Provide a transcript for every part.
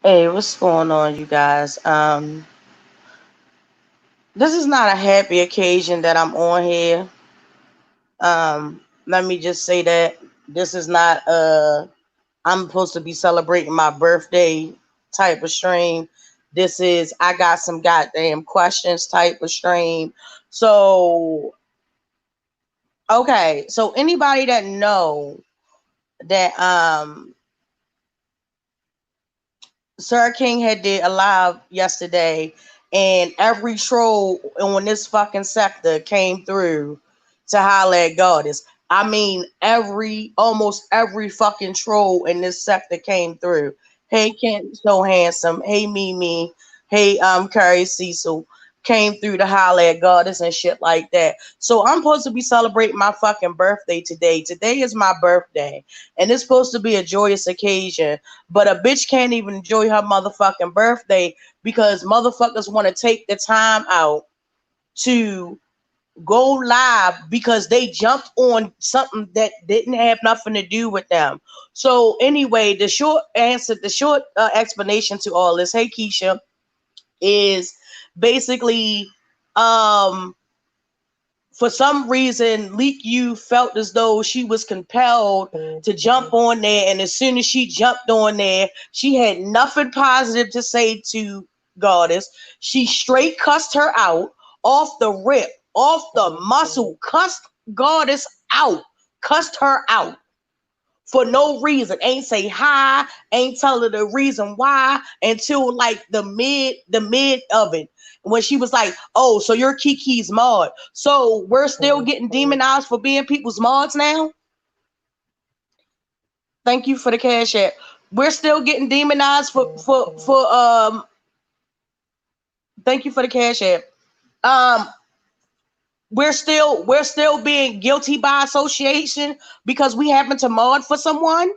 Hey, what's going on, you guys? This is not a happy occasion that I'm on here. Let me just say that this is not I'm supposed to be celebrating my birthday type of stream. This is I got some goddamn questions type of stream. So okay, so anybody that know that Sir King had did a live yesterday, and every troll on this fucking sector came through to holler at Goddess. I mean, almost every fucking troll in this sector came through. Hey, Kent, so handsome. Hey, Mimi. Hey, Curry Cecil came through to holler at Goddess and shit like that. So I'm supposed to be celebrating my fucking birthday today. Today is my birthday, and it's supposed to be a joyous occasion. But a bitch can't even enjoy her motherfucking birthday because motherfuckers want to take the time out to go live because they jumped on something that didn't have nothing to do with them. So anyway, the short explanation to all this, hey Keisha, is basically um for some reason, LeakYou felt as though she was compelled to jump on there. And as soon as she jumped on there, she had nothing positive to say to Goddess. She straight cussed her out off the rip, off the muscle, cussed Goddess out, cussed her out for no reason. Ain't say hi, ain't tell her the reason why until like the mid of it. When she was like, oh, so you're Kiki's mod. So we're still getting demonized for being people's mods now? Thank you for the cash app. We're still getting demonized for thank you for the cash app. Um we're still being guilty by association because we happen to mod for someone.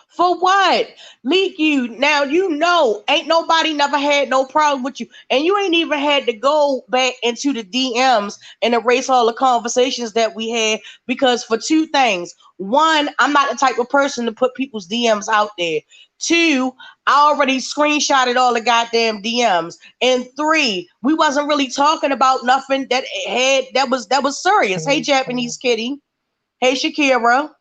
For what? LeakYou. Now you know ain't nobody never had no problem with you. And you ain't even had to go back into the DMs and erase all the conversations that we had because for two things. One, I'm not the type of person to put people's DMs out there. Two, I already screenshotted all the goddamn DMs. And three, we wasn't really talking about nothing that was serious. Hey Japanese kitty. Hey Shakira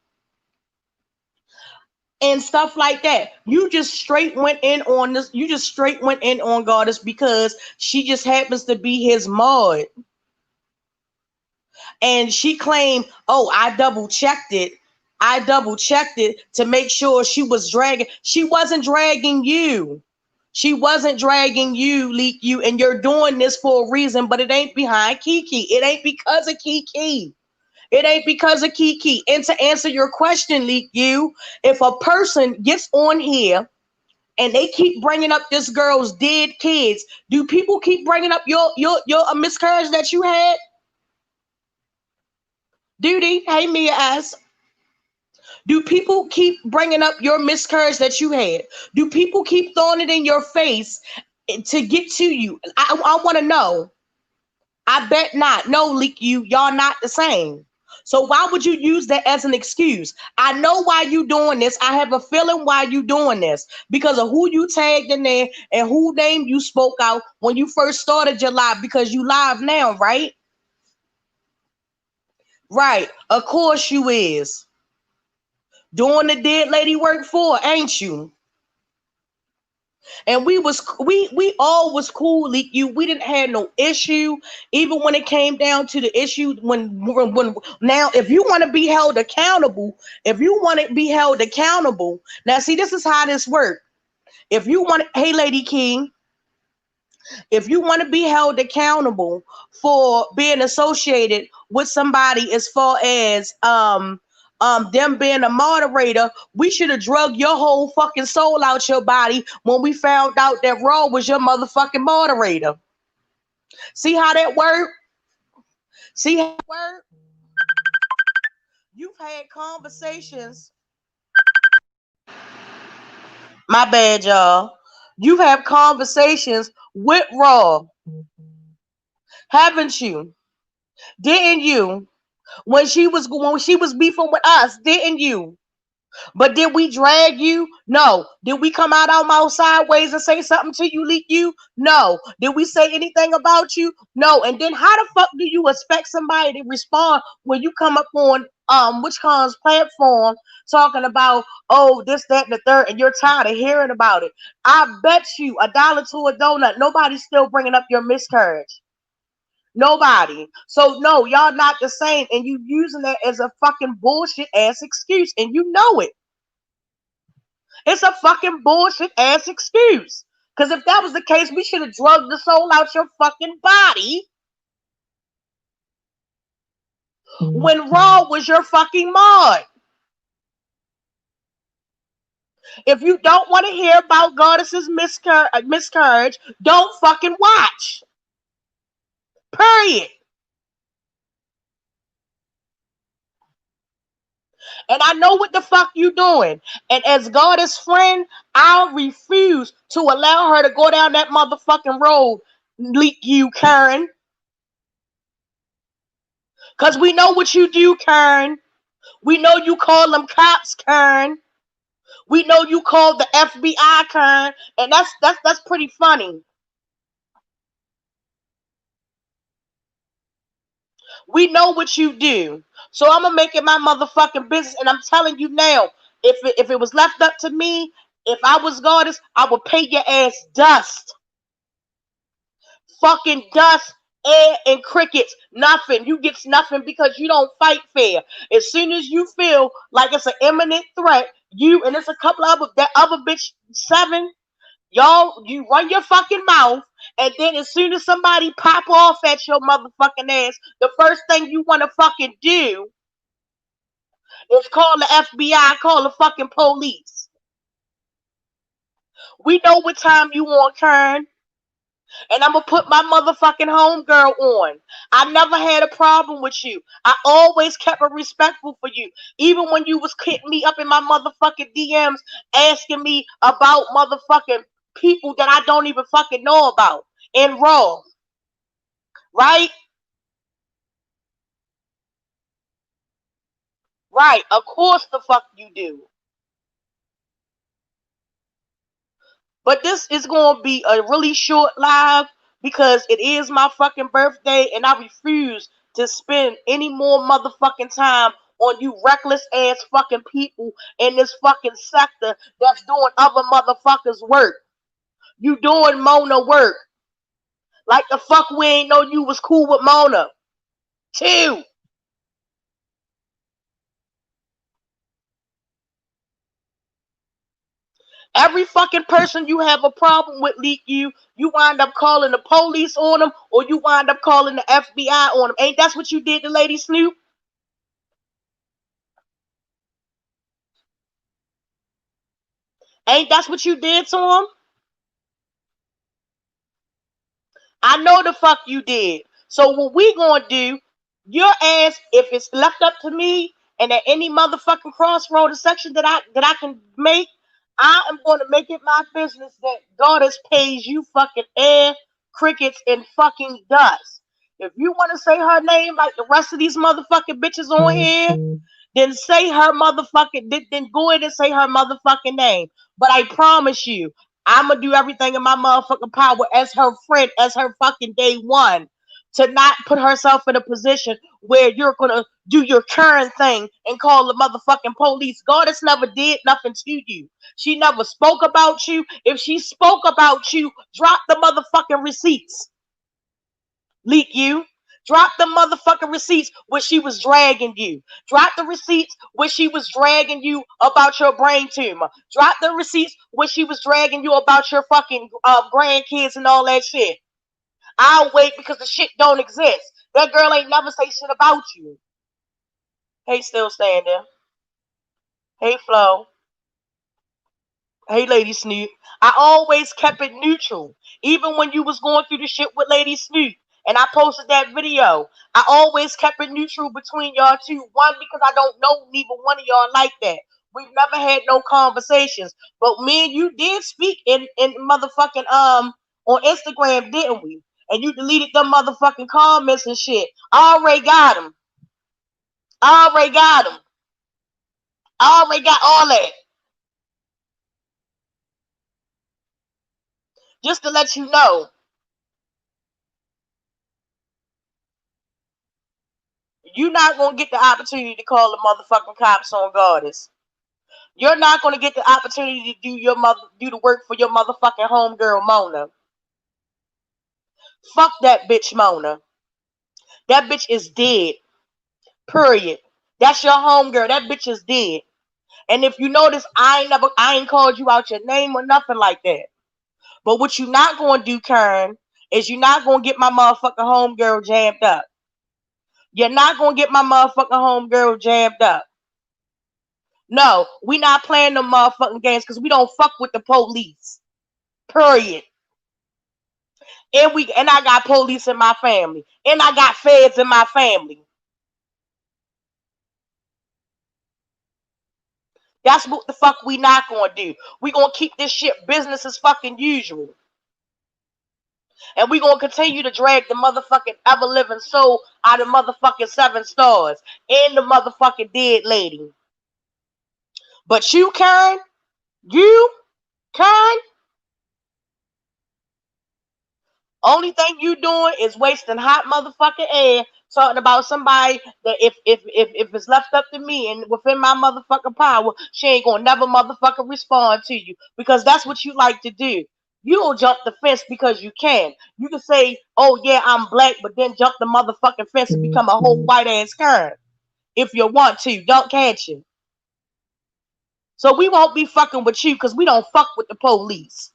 and stuff like that. You just straight went in on this. You just straight went in on Goddess because she just happens to be his mod. And she claimed, oh, I double checked it. I double checked it to make sure she was dragging. She wasn't dragging you. She wasn't dragging you, LeakYou, and you're doing this for a reason, but it ain't behind Kiki. It ain't because of Kiki. It ain't because of Kiki. And to answer your question, LeakYou, if a person gets on here and they keep bringing up this girl's dead kids, do people keep bringing up your miscarriage that you had? Duty, hey Mia ass. Do people keep bringing up your miscarriage that you had? Do people keep throwing it in your face to get to you? I want to know. I bet not. No, LeakYou, y'all not the same. So why would you use that as an excuse? I know why you doing this. I have a feeling why you doing this because of who you tagged in there and who name you spoke out when you first started your live because you live now, right? Right. Of course you is. Doing the dead lady work for, ain't you? And we all was cool. LeakYou, we didn't have no issue even when it came down to the issue when now if you want to be held accountable, if you want to be held accountable, now see, this is how this works. If you want, hey Lady King, if you want to be held accountable for being associated with somebody as far as them being a moderator, we should have drug your whole fucking soul out your body when we found out that Raw was your motherfucking moderator. See how that worked? See how it worked? You've had conversations. My bad, y'all. You've had conversations with Raw, haven't you? Didn't you? When she was beefing with us, didn't you? But did we drag you? No. Did we come out our mouth sideways and say something to you, LeakYou? No. Did we say anything about you? No. And then how the fuck do you expect somebody to respond when you come up on which comes platform talking about, oh, this, that, and the third, and you're tired of hearing about it? I bet you $1 to a donut, nobody's still bringing up your miscarriage. Nobody. So no, y'all not the same, and you using that as a fucking bullshit ass excuse, and you know it. It's a fucking bullshit ass excuse. Because if that was the case, we should have drugged the soul out your fucking body when Raw was your fucking mod. If you don't want to hear about Goddess's miscarriage, don't fucking watch. Period. And I know what the fuck you doing. And as Goddess friend, I'll refuse to allow her to go down that motherfucking road, LeakYou, Karen. Because we know what you do, Karen. We know you call them cops, Karen. We know you called the FBI, Karen, and that's pretty funny. We know what you do, so I'm gonna make it my motherfucking business. And I'm telling you now, if it was left up to me, if I was Goddess, I would pay your ass dust, fucking dust, air, and crickets. Nothing. You get nothing because you don't fight fair. As soon as you feel like it's an imminent threat, you and it's a couple of that other bitch 7. Y'all, you run your fucking mouth, and then as soon as somebody pop off at your motherfucking ass, the first thing you want to fucking do is call the FBI, call the fucking police. We know what time you want, Kern, and I'm gonna put my motherfucking homegirl on. I never had a problem with you. I always kept it respectful for you, even when you was hitting me up in my motherfucking DMs, asking me about motherfucking people that I don't even fucking know about in Raw, right? Right. Of course the fuck you do. But this is going to be a really short live because it is my fucking birthday and I refuse to spend any more motherfucking time on you reckless ass fucking people in this fucking sector that's doing other motherfuckers work. You doing Mona work. Like the fuck we ain't know you was cool with Mona. 2. Every fucking person you have a problem with, LeakYou, you wind up calling the police on them or you wind up calling the FBI on them. Ain't that's what you did to Lady Snoop? Ain't that's what you did to him? I know the fuck you did. So what we gonna do, your ass, if it's left up to me and at any motherfucking crossroad or section that I can make, I am gonna make it my business that Goddess pays you fucking air, crickets, and fucking dust. If you wanna say her name like the rest of these motherfucking bitches on here, then say her motherfucking then go ahead and say her motherfucking name. But I promise you, I'ma do everything in my motherfucking power as her friend, as her fucking day one, to not put herself in a position where you're gonna do your current thing and call the motherfucking police. Goddess never did nothing to you. She never spoke about you. If she spoke about you, drop the motherfucking receipts. LeakYou. Drop the motherfucking receipts where she was dragging you. Drop the receipts where she was dragging you about your brain tumor. Drop the receipts where she was dragging you about your fucking grandkids and all that shit. I'll wait because the shit don't exist. That girl ain't never say shit about you. Hey, still standing. Hey, Flo. Hey, Lady Snoop. I always kept it neutral. Even when you was going through the shit with Lady Snoop and I posted that video, I always kept it neutral between y'all two. One, because I don't know neither one of y'all like that. We've never had no conversations. But me and you did speak in motherfucking on Instagram, didn't we? And you deleted them motherfucking comments and shit. I already got them. I already got them. I already got all that. Just to let you know, you're not gonna get the opportunity to call the motherfucking cops on Goddess. You're not gonna get the opportunity to do the work for your motherfucking homegirl Mona. Fuck that bitch Mona. That bitch is dead. Period. That's your homegirl. That bitch is dead. And if you notice, I ain't called you out your name or nothing like that. But what you not gonna do, Karen, is you not gonna get my motherfucking homegirl jammed up. You're not gonna get my motherfucking homegirl jammed up. No, we not playing the motherfucking games because we don't fuck with the police. Period. And I got police in my family. And I got feds in my family. That's what the fuck we not gonna do. We gonna keep this shit business as fucking usual. And we gonna continue to drag the motherfucking ever living soul out of motherfucking 7 stars and the motherfucking dead lady. But you, Karen, you, Karen, only thing you doing is wasting hot motherfucking air talking about somebody that if it's left up to me and within my motherfucking power, she ain't gonna never motherfucking respond to you because that's what you like to do. You'll jump the fence because you can. You can say, "Oh yeah, I'm black," but then jump the motherfucking fence and become a whole white ass Karen if you want to. Don't catch you. So we won't be fucking with you because we don't fuck with the police.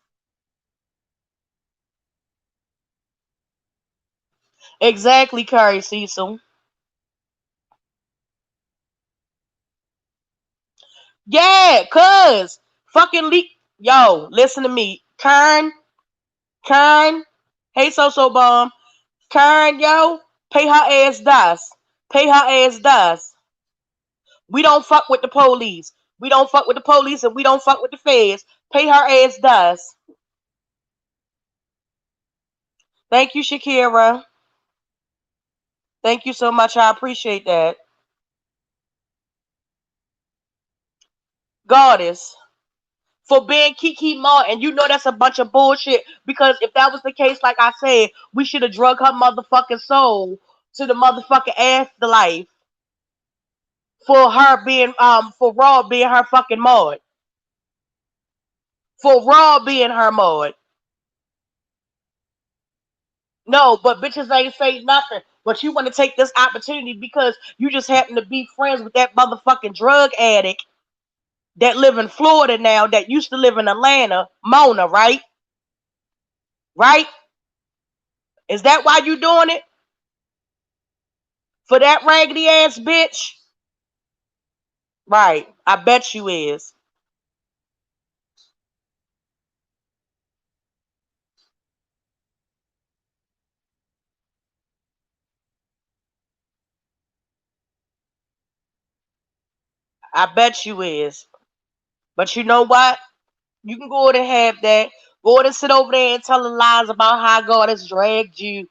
Exactly, Curry Cecil. Yeah, cuz fucking leak. Yo, listen to me. Kern, hey, so bomb. Kern, yo, pay her ass dust. Pay her ass dust. We don't fuck with the police. We don't fuck with the police and we don't fuck with the feds. Pay her ass dust. Thank you, Shakira. Thank you so much. I appreciate that. Goddess. For being Kiki Martin. You know that's a bunch of bullshit. Because if that was the case, like I said, we should have drug her motherfucking soul to the motherfucking afterlife for her being for Raw being her fucking mod. For Raw being her mod. No, but bitches ain't say nothing. But you want to take this opportunity because you just happen to be friends with that motherfucking drug addict that live in Florida now that used to live in Atlanta, Mona, right? Right? Is that why you doing it? For that raggedy ass bitch? Right. I bet you is. I bet you is. But you know what? You can go ahead and have that. Go ahead and sit over there and telling lies about how God has dragged you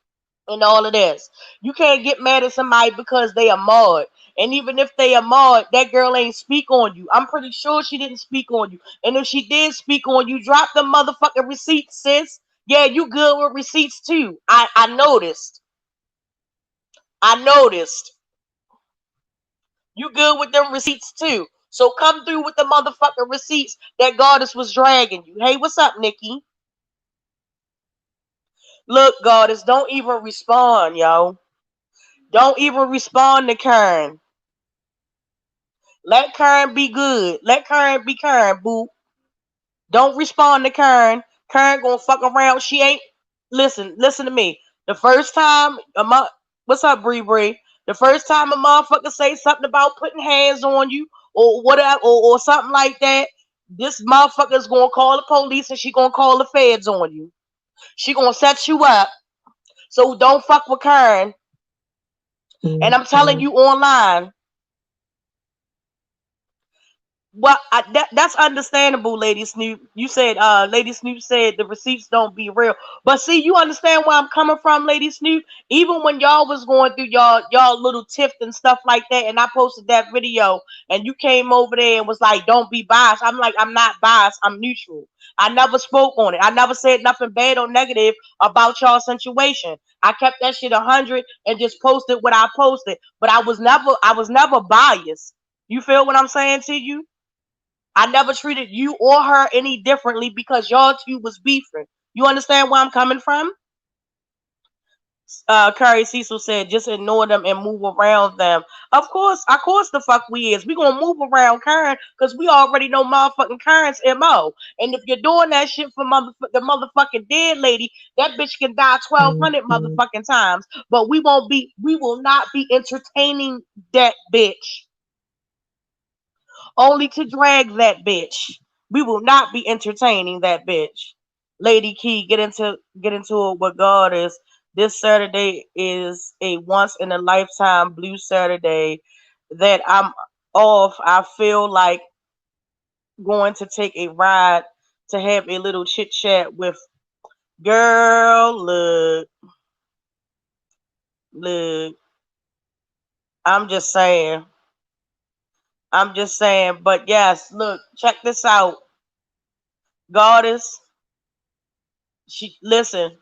and all of this. You can't get mad at somebody because they are mod. And even if they are mod, that girl ain't speak on you. I'm pretty sure she didn't speak on you. And if she did speak on you, drop the motherfucking receipts, sis. Yeah, you good with receipts too. I noticed. I noticed. You good with them receipts too. So come through with the motherfucking receipts that Goddess was dragging you. Hey, what's up, Nikki? Look, Goddess, don't even respond, yo. Don't even respond to Karen. Let Karen be good. Let Karen be Karen, boo. Don't respond to Karen. Karen gonna fuck around. She ain't. Listen to me. The first time what's up, Bree Bree? The first time a motherfucker say something about putting hands on you or whatever or something like that, this motherfucker's gonna call the police and she gonna call the feds on you. She gonna set you up. So don't fuck with Karen. And I'm telling you online, Well, that's understandable, Lady Snoop. You said, Lady Snoop said the receipts don't be real. But see, you understand where I'm coming from, Lady Snoop. Even when y'all was going through y'all little tiff and stuff like that, and I posted that video, and you came over there and was like, "Don't be biased." I'm like, I'm not biased. I'm neutral. I never spoke on it. I never said nothing bad or negative about y'all situation. I kept that shit 100 and just posted what I posted. But I was never biased. You feel what I'm saying to you? I never treated you or her any differently because y'all two was beefing. You understand where I'm coming from? Curry Cecil said, just ignore them and move around them. Of course, the fuck we is. We gonna move around Karen because we already know motherfucking Karen's MO. And if you're doing that shit for the motherfucking dead lady, that bitch can die 1,200 motherfucking times. But we will not be entertaining that bitch. Only to drag that bitch. We will not be entertaining that bitch. Lady Key, get into it with God is. This Saturday is a once in a lifetime blue Saturday that I'm off. I feel like going to take a ride to have a little chit chat with girl. Look. I'm just saying. I'm just saying. But yes, look, check this out. Goddess, she listen.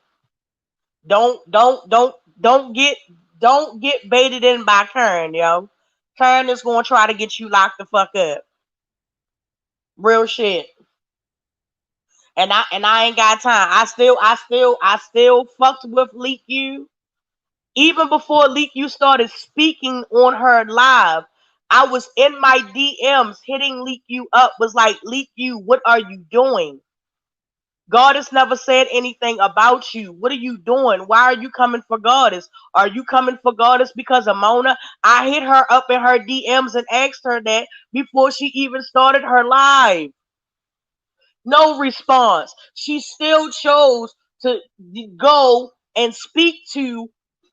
Don't don't get baited in by Karen, yo. Karen is gonna try to get you locked the fuck up. Real shit. And I ain't got time. I still fucked with LeakYou. Even before LeakYou started speaking on her live, I was in my DMs hitting LeakYou up, was like, LeakYou, what are you doing? Goddess never said anything about you. What are you doing? Why are you coming for Goddess? Are you coming for Goddess because of Mona? I hit her up in her DMs and asked her that before she even started her live. No response. She still chose to go and speak to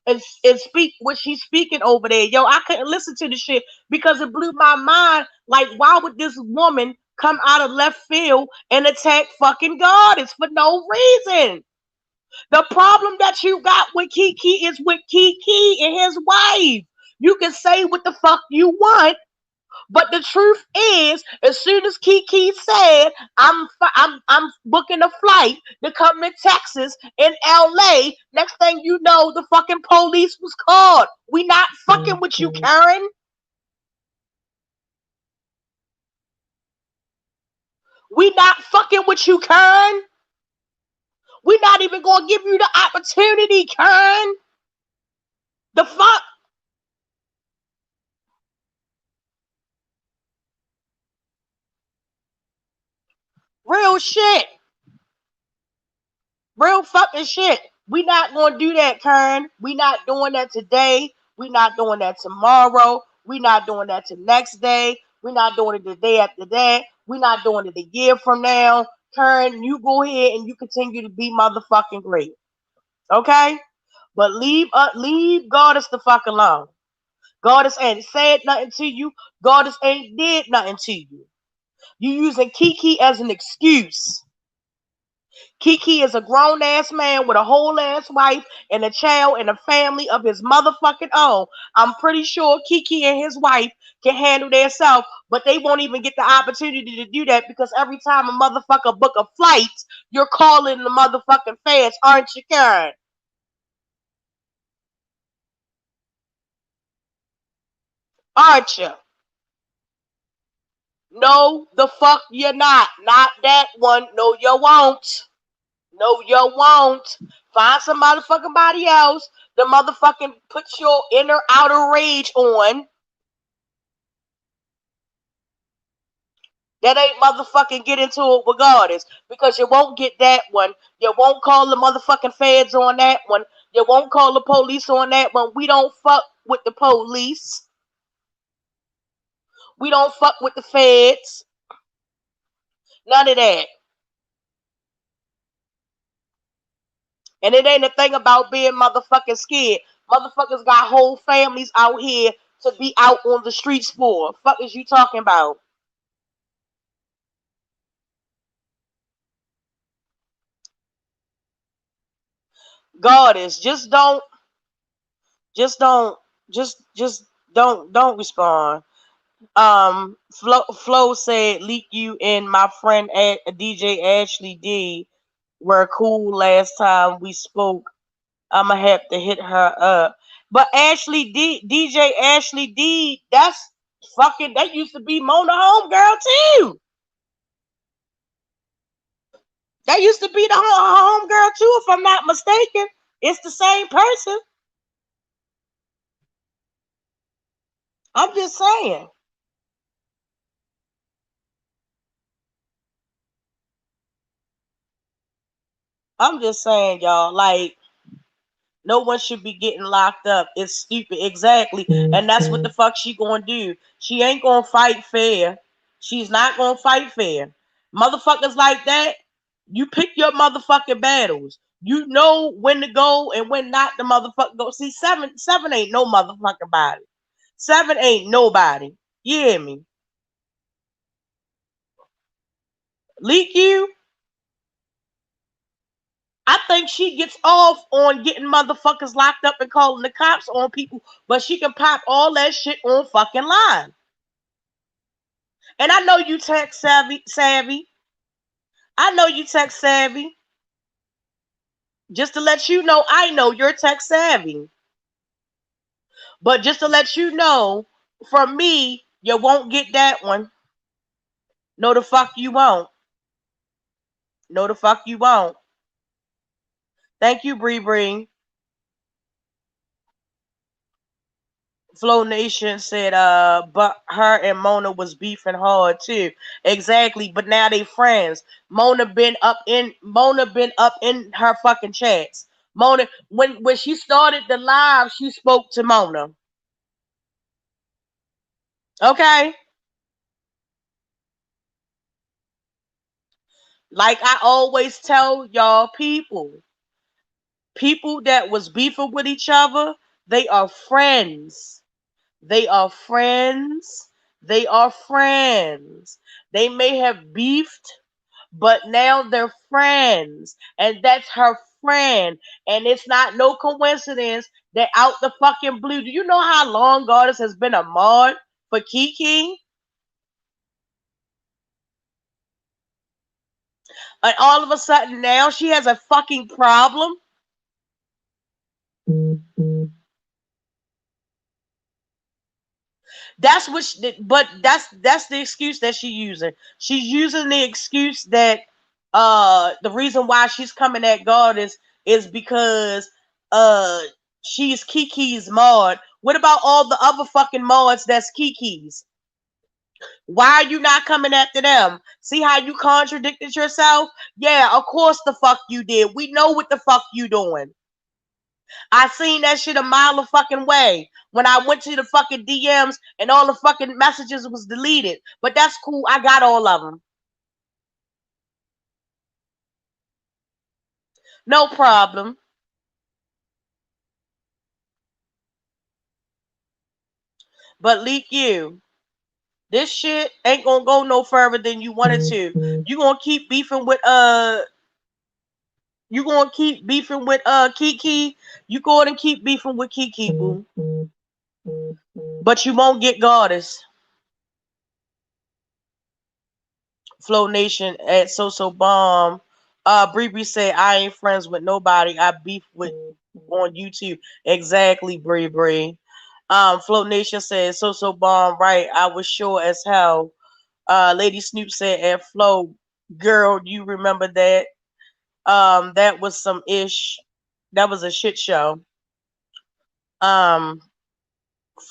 and speak what she's speaking over there. Yo, I couldn't listen to the shit because it blew my mind. Like, why would this woman come out of left field and attack fucking Goddess for no reason? The problem that you got with Kiki is with Kiki and his wife. You can say what the fuck you want, but the truth is, as soon as Kiki said, I'm booking a flight to come to Texas in LA, next thing you know, the fucking police was called. We not fucking with you, Karen. We not fucking with you, Karen. We not even gonna give you the opportunity, Karen. The fuck? Real shit. Real fucking shit. We not gonna do that, Karen. We not doing that today. We not doing that tomorrow. We not doing that the next day. We not doing it the day after that. We not doing it a year from now. Karen, you go ahead and you continue to be motherfucking great. Okay? But leave Goddess the fuck alone. Goddess ain't said nothing to you. Goddess ain't did nothing to you. You using Kiki as an excuse. Kiki is a grown ass man with a whole ass wife and a child and a family of his motherfucking own. I'm pretty sure Kiki and his wife can handle themselves, but they won't even get the opportunity to do that because every time a motherfucker book a flight, you're calling the motherfucking feds, aren't you, Karen? Aren't you? No, the fuck you're not. Not that one. No, you won't. No, you won't. Find some motherfucking body else. The motherfucking put your inner outer rage on. That ain't motherfucking get into it regardless. Because you won't get that one. You won't call the motherfucking feds on that one. You won't call the police on that one. We don't fuck with the police. We don't fuck with the feds. None of that. And it ain't a thing about being motherfucking scared. Motherfuckers got whole families out here to be out on the streets for. Fuck is you talking about? Goddess, just don't, just don't respond. Flo said, "Leak you and my friend DJ Ashley D were cool last time we spoke. I'ma have to hit her up." But Ashley D, DJ Ashley D, that's fucking. That used to be Mona homegirl too. That used to be the homegirl too, if I'm not mistaken. It's the same person. I'm just saying. I'm just saying, y'all. Like, no one should be getting locked up. It's stupid. Exactly. And that's what the fuck she gonna do. She ain't gonna fight fair. She's not gonna fight fair. Motherfuckers like that, you pick your motherfucking battles. You know when to go and when not to motherfucker go. See, seven ain't no motherfucking body. Seven ain't nobody. You hear me? LeakYou, I think she gets off on getting motherfuckers locked up and calling the cops on people, but she can pop all that shit on fucking line. And I know you tech savvy. I know you tech savvy. Just to let you know, I know you're tech savvy. But just to let you know, from me, you won't get that one. No, the fuck you won't. No, the fuck you won't. Thank you, Bree Bree. Flow Nation said, but her and Mona was beefing hard too. Exactly, but now they friends. Mona been up in her fucking chats. Mona, when she started the live, she spoke to Mona. Okay? Like I always tell y'all people that was beefing with each other, they are friends. They are friends. They are friends. They may have beefed, but now they're friends, and that's her friend. And it's not no coincidence that out the fucking blue. Do you know how long Goddess has been a mod for Kiki? And all of a sudden now she has a fucking problem. That's what but that's the excuse that she's using. She's using the excuse that the reason why she's coming at Goddess is because uh she's Kiki's mod. What about all the other fucking mods that's Kiki's? Why are you not coming after them? See how you contradicted yourself? Yeah, of course the fuck you did. We know what the fuck you doing. I seen that shit a mile of fucking way when I went to the fucking DMs and all the fucking messages was deleted. But that's cool. I got all of them. No problem. But LeakYou, this shit ain't gonna go no further than you wanted to. You gonna keep beefing with Kiki. You go ahead and keep beefing with Kiki, boo. But you won't get Goddess. Flow Nation at So Bomb. Bree Bree said, I ain't friends with nobody. I beef with on YouTube. Exactly, Bree Bree. Float Nation said, So Bomb, right? I was sure as hell. Lady Snoop said, and Flo, girl, you remember that? That was some ish. That was a shit show. Um,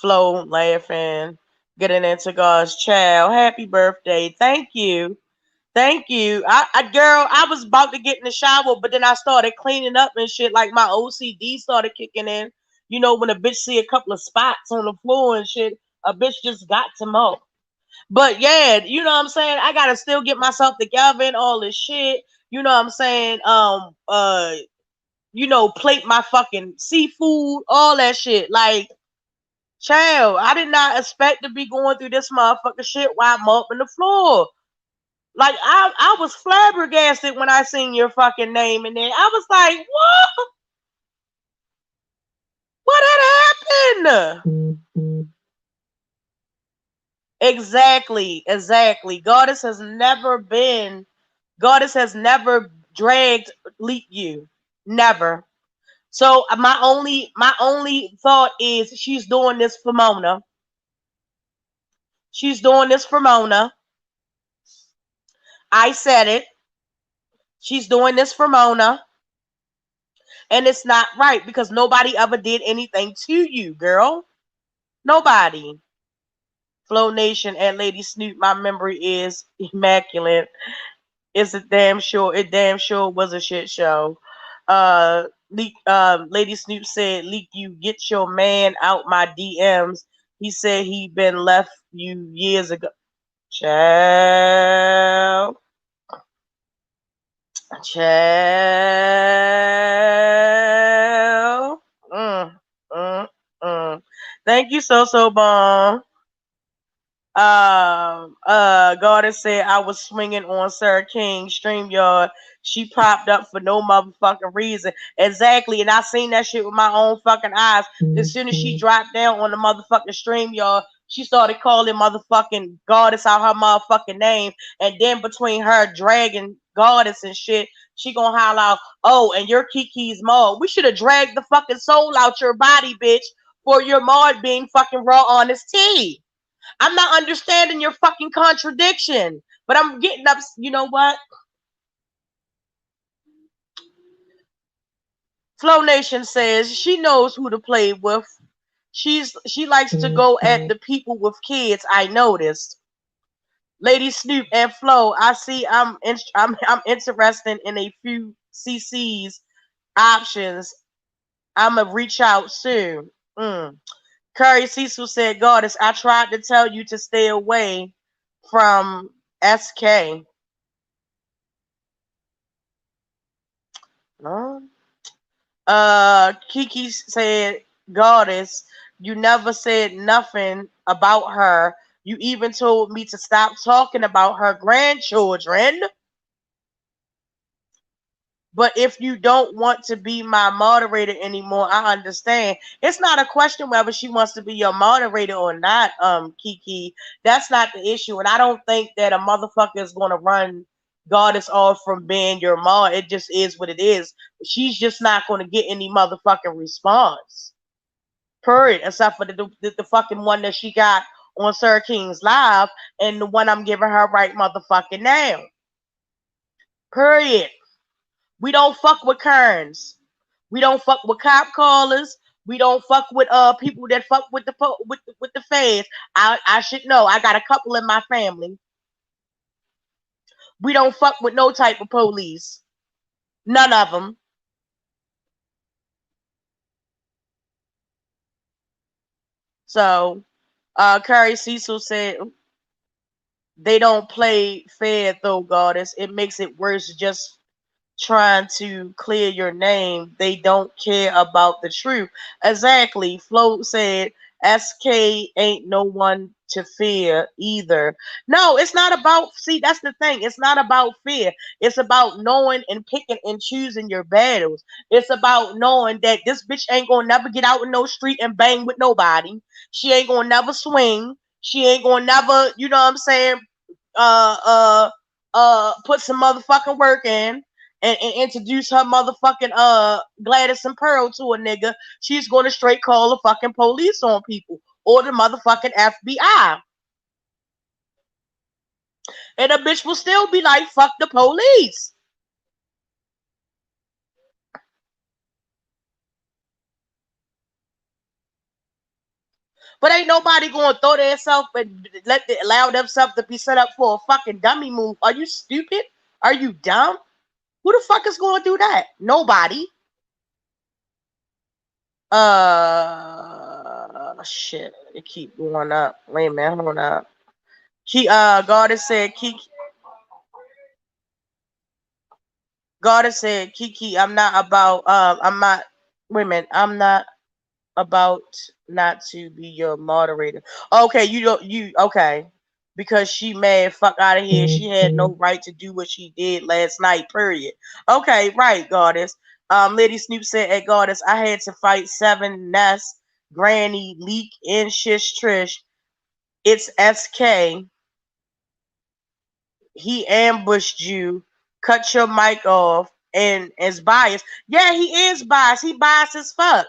Flo laughing, getting into God's child. Happy birthday. Thank you. Thank you. Girl, I was about to get in the shower, but then I started cleaning up and shit. Like my OCD started kicking in. You know, when a bitch see a couple of spots on the floor and shit, a bitch just got to mow. But yeah, you know what I'm saying? I gotta still get myself together and all this shit. You know what I'm saying? Plate my fucking seafood, all that shit. Like, child, I did not expect to be going through this motherfucking shit while I'm mopping the floor. Like I was flabbergasted when I seen your fucking name in there. I was like, what? What had happened? Exactly, exactly. Goddess has never dragged LeakYou. Never. So my only thought is she's doing this for Mona. She's doing this for Mona. I said it. She's doing this for Mona. And it's not right because nobody ever did anything to you, girl. Nobody. Flow Nation and Lady Snoop, my memory is immaculate. It's a damn sure. It damn sure was a shit show. Lady Snoop said, "Leak, you get your man out my DMs. He said he been left you years ago." Child, child. Mm, mm, mm. Thank you, so bomb. Goddess said I was swinging on Sir King StreamYard. She popped up for no motherfucking reason. Exactly, and I seen that shit with my own fucking eyes. As soon as she dropped down on the motherfucking StreamYard, she started calling motherfucking Goddess out her motherfucking name, and then between her dragging Goddess and shit, she gonna holler out, "Oh, and your Kiki's Maud. We should have dragged the fucking soul out your body, bitch, for your Maud being fucking raw honest tea." I'm not understanding your fucking contradiction. But I'm getting up. You know what? Flow Nation says she knows who to play with. She likes to go at the people with kids. I noticed. Lady Snoop and Flo, I see. I'm interested in a few CC's options. I'ma reach out soon. Curry Cecil said, "Goddess, I tried to tell you to stay away from SK." No. Kiki said, "Goddess, you never said nothing about her. You even told me to stop talking about her grandchildren. But if you don't want to be my moderator anymore, I understand. It's not a question whether she wants to be your moderator or not, Kiki. That's not the issue. And I don't think that a motherfucker is gonna run Goddess off from being your mod. It just is what it is. She's just not gonna get any motherfucking response. Period. Except for the fucking one that she got on Sir King's Live and the one I'm giving her right motherfucking now. Period. We don't fuck with Kerns. We don't fuck with cop callers. We don't fuck with people that fuck with with the feds. I should know. I got a couple in my family. We don't fuck with no type of police. None of them. So, Curry Cecil said they don't play fair though, goddess. It makes it worse just trying to clear your name. They don't care about the truth. Exactly. Flo said SK ain't no one to fear either. No, it's not about, see, that's the thing. It's not about fear. It's about knowing and picking and choosing your battles. It's about knowing that this bitch ain't gonna never get out in no street and bang with nobody. She ain't gonna never swing. She ain't gonna never, you know what I'm saying, uh uh put some motherfucking work in and introduce her motherfucking Gladys and Pearl to a nigga. She's gonna straight call the fucking police on people or the motherfucking FBI. And the bitch will still be like, fuck the police. But ain't nobody gonna throw themselves and allow themselves to be set up for a fucking dummy move. Are you stupid? Are you dumb? Who the fuck is gonna do that? Nobody. Shit, it keep going up. Wait a minute, hold up. Goddess said, Kiki, I'm not, wait a minute, I'm not about not to be your moderator. Okay, okay. Because she mad, fuck out of here. She had no right to do what she did last night, period. Okay, right, Goddess. Lady Snoop said at Goddess, I had to fight Seven, Ness, Granny, Leak, and Shish Trish. It's SK. He ambushed you. Cut your mic off and is biased. Yeah, he is biased. He biased as fuck.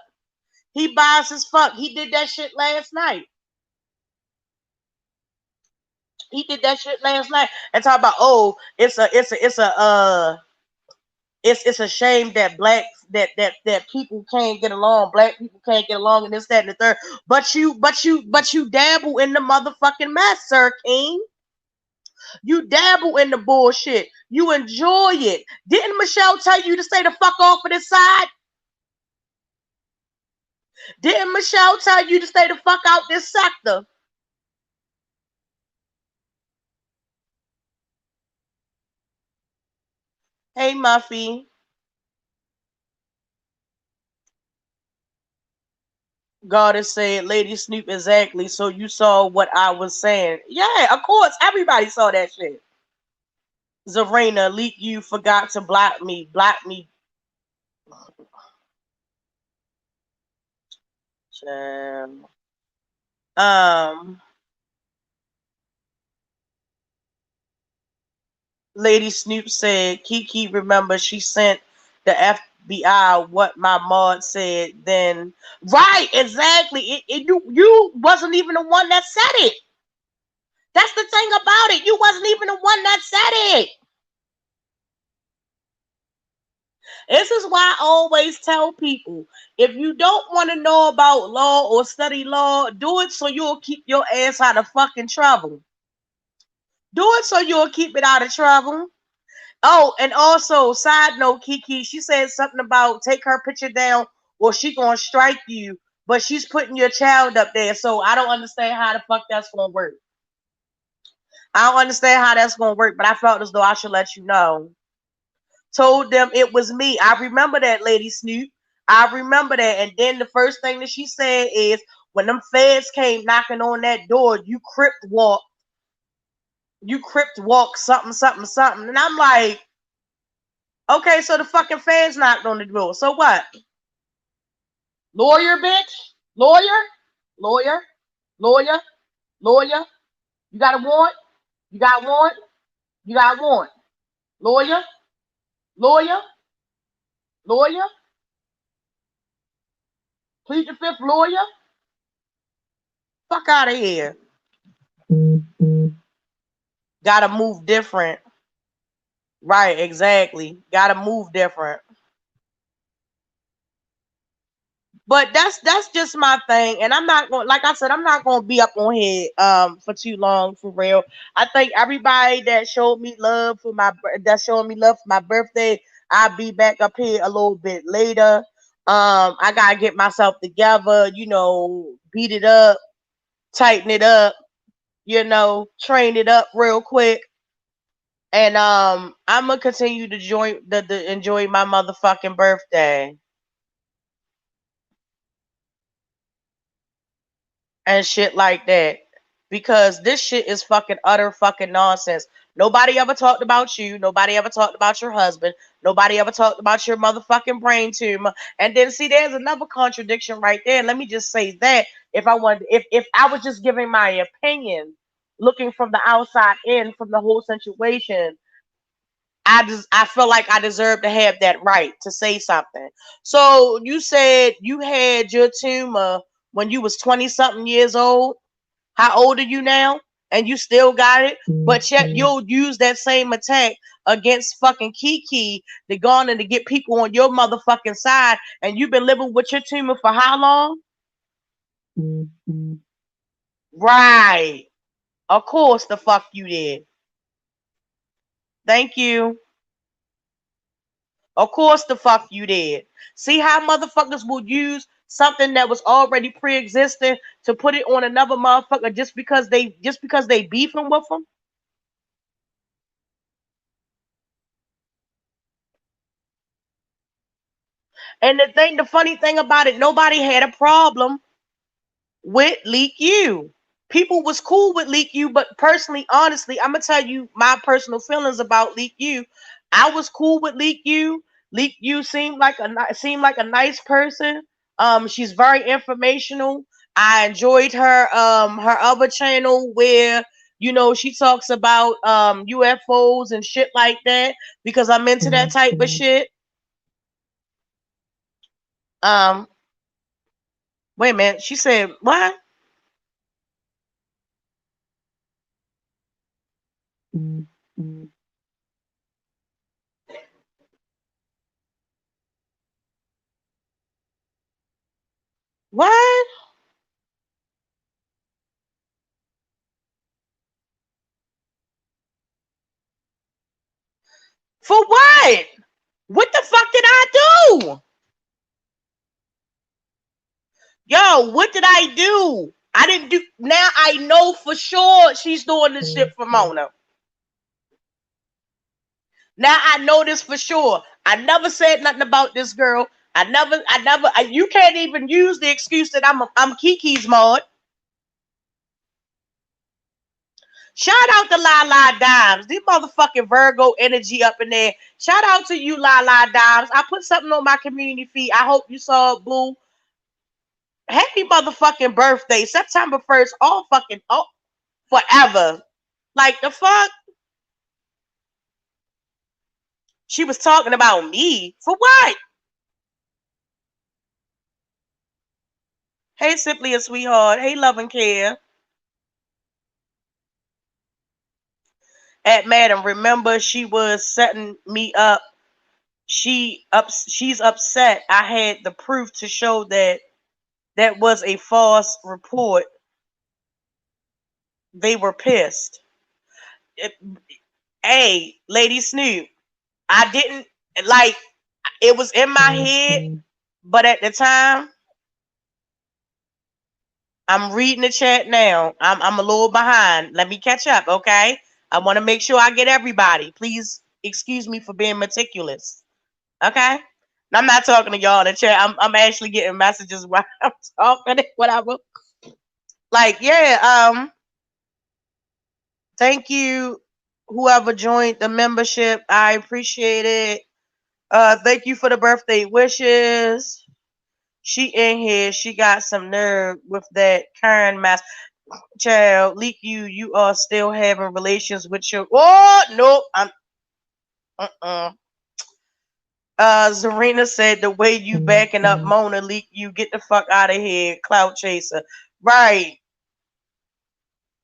He biased as fuck. He did that shit last night. He did that shit last night and talk about, oh, it's a shame that that people can't get along. Black people can't get along, and this, that, and the third. But you dabble in the motherfucking mess, Sir King. You dabble in the bullshit. You enjoy it. Didn't Michelle tell you to stay the fuck off of this side? Didn't Michelle tell you to stay the fuck out this sector? Hey, Muffy. Goddess said, Lady Snoop, exactly. So you saw what I was saying. Yeah, of course. Everybody saw that shit. Zarena, LeakYou forgot to block me. Block me. Um, Lady Snoop said, Kiki, remember she sent the FBI what my mod said then. Right, exactly. You wasn't even the one that said it. That's the thing about it. You wasn't even the one that said it. This is why I always tell people, if you don't want to know about law or study law, do it so you'll keep your ass out of fucking trouble. Do it so you'll keep it out of trouble. Oh, and also, side note, Kiki, she said something about take her picture down or she gonna strike you, but she's putting your child up there. So I don't understand how the fuck that's gonna work. I don't understand how that's gonna work, but I felt as though I should let you know. Told them it was me. I remember that, Lady Snoop. I remember that. And then the first thing that she said is, when them feds came knocking on that door, you crypt walk something, something, something. And I'm like, okay, so the fucking feds knocked on the door. So what? Lawyer, bitch? Lawyer? Lawyer? Lawyer? Lawyer? You got a warrant? You got a warrant? You got a warrant? Lawyer? Lawyer? Lawyer? Plead the fifth, lawyer? Fuck out of here. Gotta move different. Right, exactly. Gotta move different. But that's just my thing, and I'm not going. Like I said, I'm not going to be up on here for too long, for real. I think everybody that showed me love for my birthday, I'll be back up here a little bit later. I gotta get myself together, beat it up, tighten it up, train it up real quick, and I'm gonna continue to enjoy my motherfucking birthday. And shit like that, because this shit is fucking utter fucking nonsense. Nobody ever talked about you. Nobody ever talked about your husband. Nobody ever talked about your motherfucking brain tumor. And then see, there's another contradiction right there. Let me just say that if I was just giving my opinion, looking from the outside in from the whole situation, I feel like I deserve to have that right to say something. So you said you had your tumor when you was 20 something years old. How old are you now? And you still got it, but yet you'll use that same attack against fucking Kiki to go on and to get people on your motherfucking side. And you've been living with your tumor for how long? Right. Of course the fuck you did. Thank you. Of course the fuck you did. See how motherfuckers will use something that was already pre-existing to put it on another motherfucker just because they beefing with them? And the funny thing about it, nobody had a problem with LeakYou. People was cool with LeakYou, but personally, honestly, I'm gonna tell you my personal feelings about LeakYou. I was cool with LeakYou. LeakYou seemed like a nice person. She's very informational. I enjoyed her other channel where she talks about UFOs and shit like that because I'm into that type of shit. Um, Wait a minute. She said what? What? For what? What the fuck did I do? Yo, what did I do? I didn't do. Now I know for sure she's doing this shit for Mona. Now I know this for sure. I never said nothing about this girl. You can't even use the excuse that I'm Kiki's mod. Shout out to La La Dimes. This motherfucking Virgo energy up in there. Shout out to you, La La Dimes. I put something on my community feed. I hope you saw it, boo. Happy motherfucking birthday. September 1st, forever. Like the fuck? She was talking about me. For what? Hey, Simply a Sweetheart. Hey, Love and Care. At Madam, remember she was setting me up. She's upset. I had the proof to show that was a false report. They were pissed. Hey, Lady Snoop, I didn't like it was in my head, but at the time, I'm reading the chat now. I'm a little behind. Let me catch up, okay? I want to make sure I get everybody. Please excuse me for being meticulous. Okay? I'm not talking to y'all in the chat. I'm actually getting messages while I'm talking, whatever. Like, yeah, thank you, whoever joined the membership. I appreciate it. Thank you for the birthday wishes. She in here. She got some nerve with that Karen mask. Child, LeakYou, you are still having relations with your. Oh no, I'm. Zarina said the way you backing up Mona, LeakYou, get the fuck out of here, clout chaser. Right,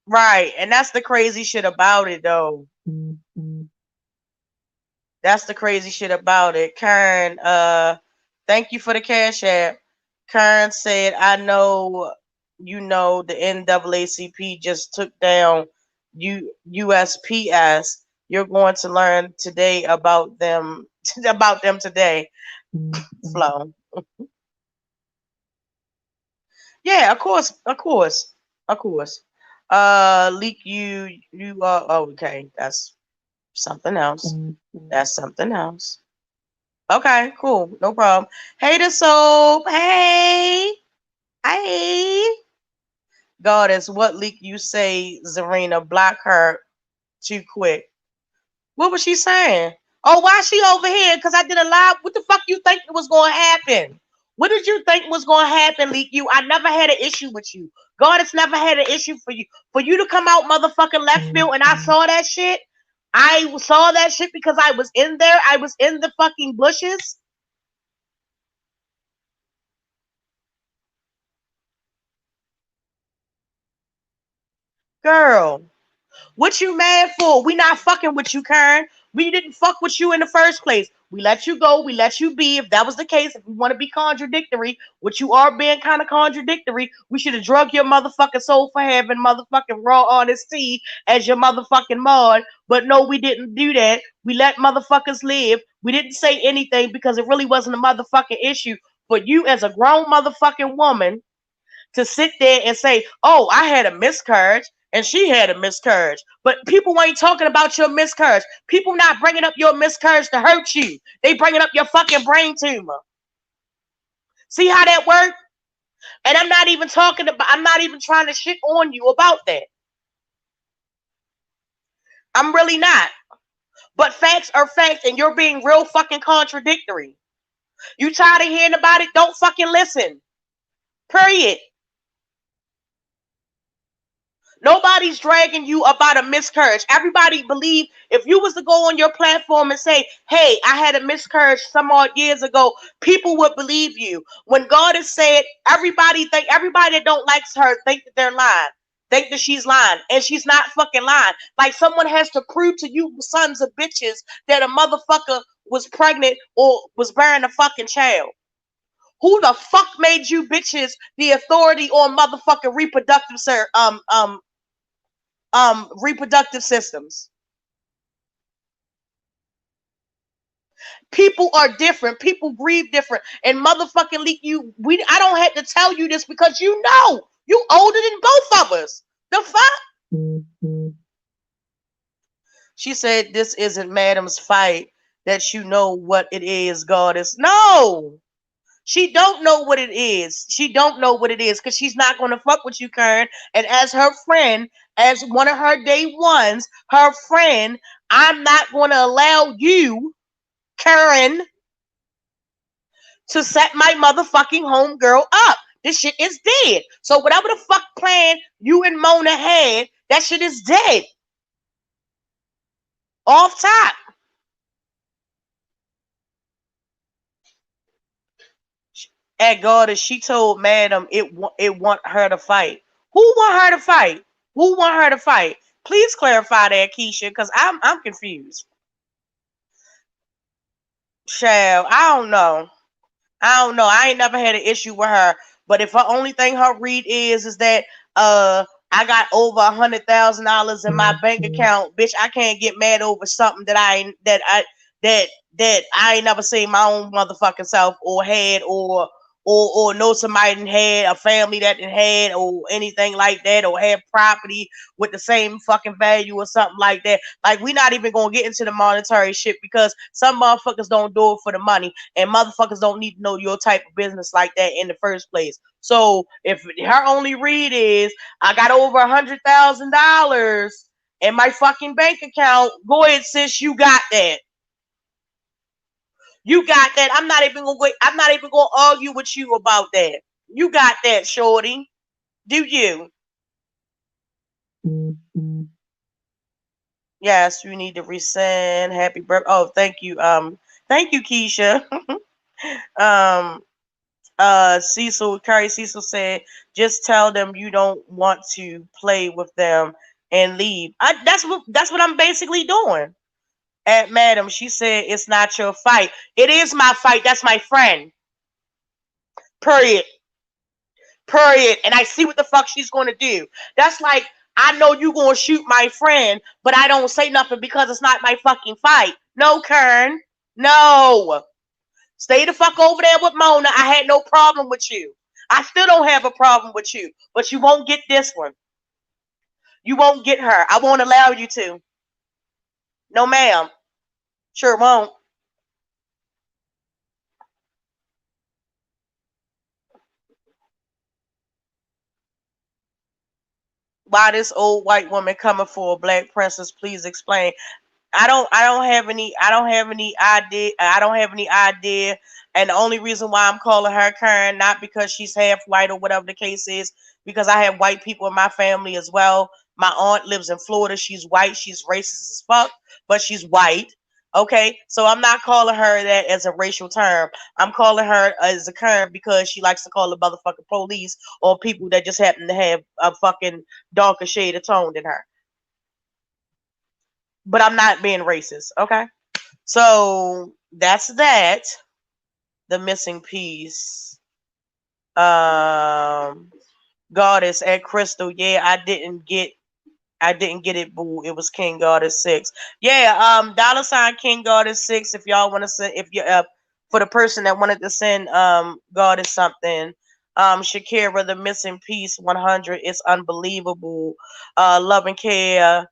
right, and that's the crazy shit about it, though. That's the crazy shit about it. Karen, thank you for the cash app. Karen said, I know the NAACP just took down USPS. You're going to learn today about them today. Flow. Yeah, of course, of course, of course. LeakYou, you are okay. That's something else. That's something else. Okay, cool. No problem. Hey, the soap. Hey. Hey. Goddess, what LeakYou say, Zarina? Block her too quick. What was she saying? Oh, why she over here? Because I did a live. What the fuck you think was going to happen? What did you think was going to happen, LeakYou? I never had an issue with you. Goddess never had an issue for you. For you to come out motherfucking left field and I saw that shit. I saw that shit because I was in there. I was in the fucking bushes. Girl, what you mad for? We not fucking with you, Karen. We didn't fuck with you in the first place. We let you go. We let you be. If that was the case, if we want to be contradictory, which you are being kind of contradictory, we should have drug your motherfucking soul for having motherfucking raw honesty as your motherfucking mod. But no, we didn't do that. We let motherfuckers live. We didn't say anything because it really wasn't a motherfucking issue. But you, as a grown motherfucking woman, to sit there and say, oh, I had a miscarriage and she had a miscarriage. But people ain't talking about your miscarriage. People not bringing up your miscarriage to hurt you. They bringing up your fucking brain tumor. See how that worked? And I'm not even trying to shit on you about that. I'm really not. But facts are facts, and you're being real fucking contradictory. You tired of hearing about it? Don't fucking listen. Period. Nobody's dragging you about a miscarriage. Everybody believe if you was to go on your platform and say, hey, I had a miscarriage some odd years ago, people would believe you. When God has said, everybody that don't like her think that they're lying. Think that she's lying. And she's not fucking lying. Like someone has to prove to you sons of bitches that a motherfucker was pregnant or was bearing a fucking child. Who the fuck made you bitches the authority on motherfucking reproductive systems? People are different. People grieve different. And motherfucking LeakYou, I don't have to tell you this because you know you older than both of us. The fuck? She said this isn't Madam's fight. That you know what it is, Goddess. No. She don't know what it is. She don't know what it is because she's not going to fuck with you, Karen. And as her friend, as one of her day ones, her friend, I'm not going to allow you, Karen, to set my motherfucking homegirl up. This shit is dead. So whatever the fuck plan you and Mona had, that shit is dead. Off top. At Goddess, she told Madam it want her to fight. Who want her to fight? Who want her to fight? Please clarify that, Keisha, because I'm confused. Child, I don't know. I ain't never had an issue with her. But if her only thing her read is that I got over $100,000 in my bank account, bitch, I can't get mad over something that I ain't never seen my own motherfucking self or had or know somebody that had a family that had or anything like that or had property with the same fucking value or something like that. Like, we not even gonna get into the monetary shit because some motherfuckers don't do it for the money and motherfuckers don't need to know your type of business like that in the first place. So if her only read is I got over $100,000 in my fucking bank account, go ahead, sis, you got that. You got that. I'm not even gonna argue with you about that. You got that, shorty. Do you? Yes, you need to resend. Happy birthday. Oh, thank you. Thank you, Keisha. Curry Cecil said, just tell them you don't want to play with them and leave. That's what I'm basically doing. At Madam, she said it's not your fight. It is my fight. That's my friend. Period. Period. And I see what the fuck she's gonna do. That's like, I know you gonna shoot my friend, but I don't say nothing because it's not my fucking fight. No, Kern. No. Stay the fuck over there with Mona. I had no problem with you. I still don't have a problem with you. But you won't get this one. You won't get her. I won't allow you to. No, ma'am. Sure won't. Why this old white woman coming for a black princess? Please explain. I don't have any idea. I don't have any idea. And the only reason why I'm calling her Karen, not because she's half white or whatever the case is, because I have white people in my family as well. My aunt lives in Florida. She's white. She's racist as fuck, but she's white. Okay, so I'm not calling her that as a racial term. I'm calling her as a Karen because she likes to call the motherfucking police on people that just happen to have a fucking darker shade of tone than her. But I'm not being racist. Okay. So that's that. The missing piece. Goddess at Crystal. Yeah, I didn't get it, boo. It was King Goddess 6. Yeah, $ King Goddess 6. If y'all want to send, if you for the person that wanted to send Goddess something. Shakira, the missing piece 100. It's unbelievable. Love and Care.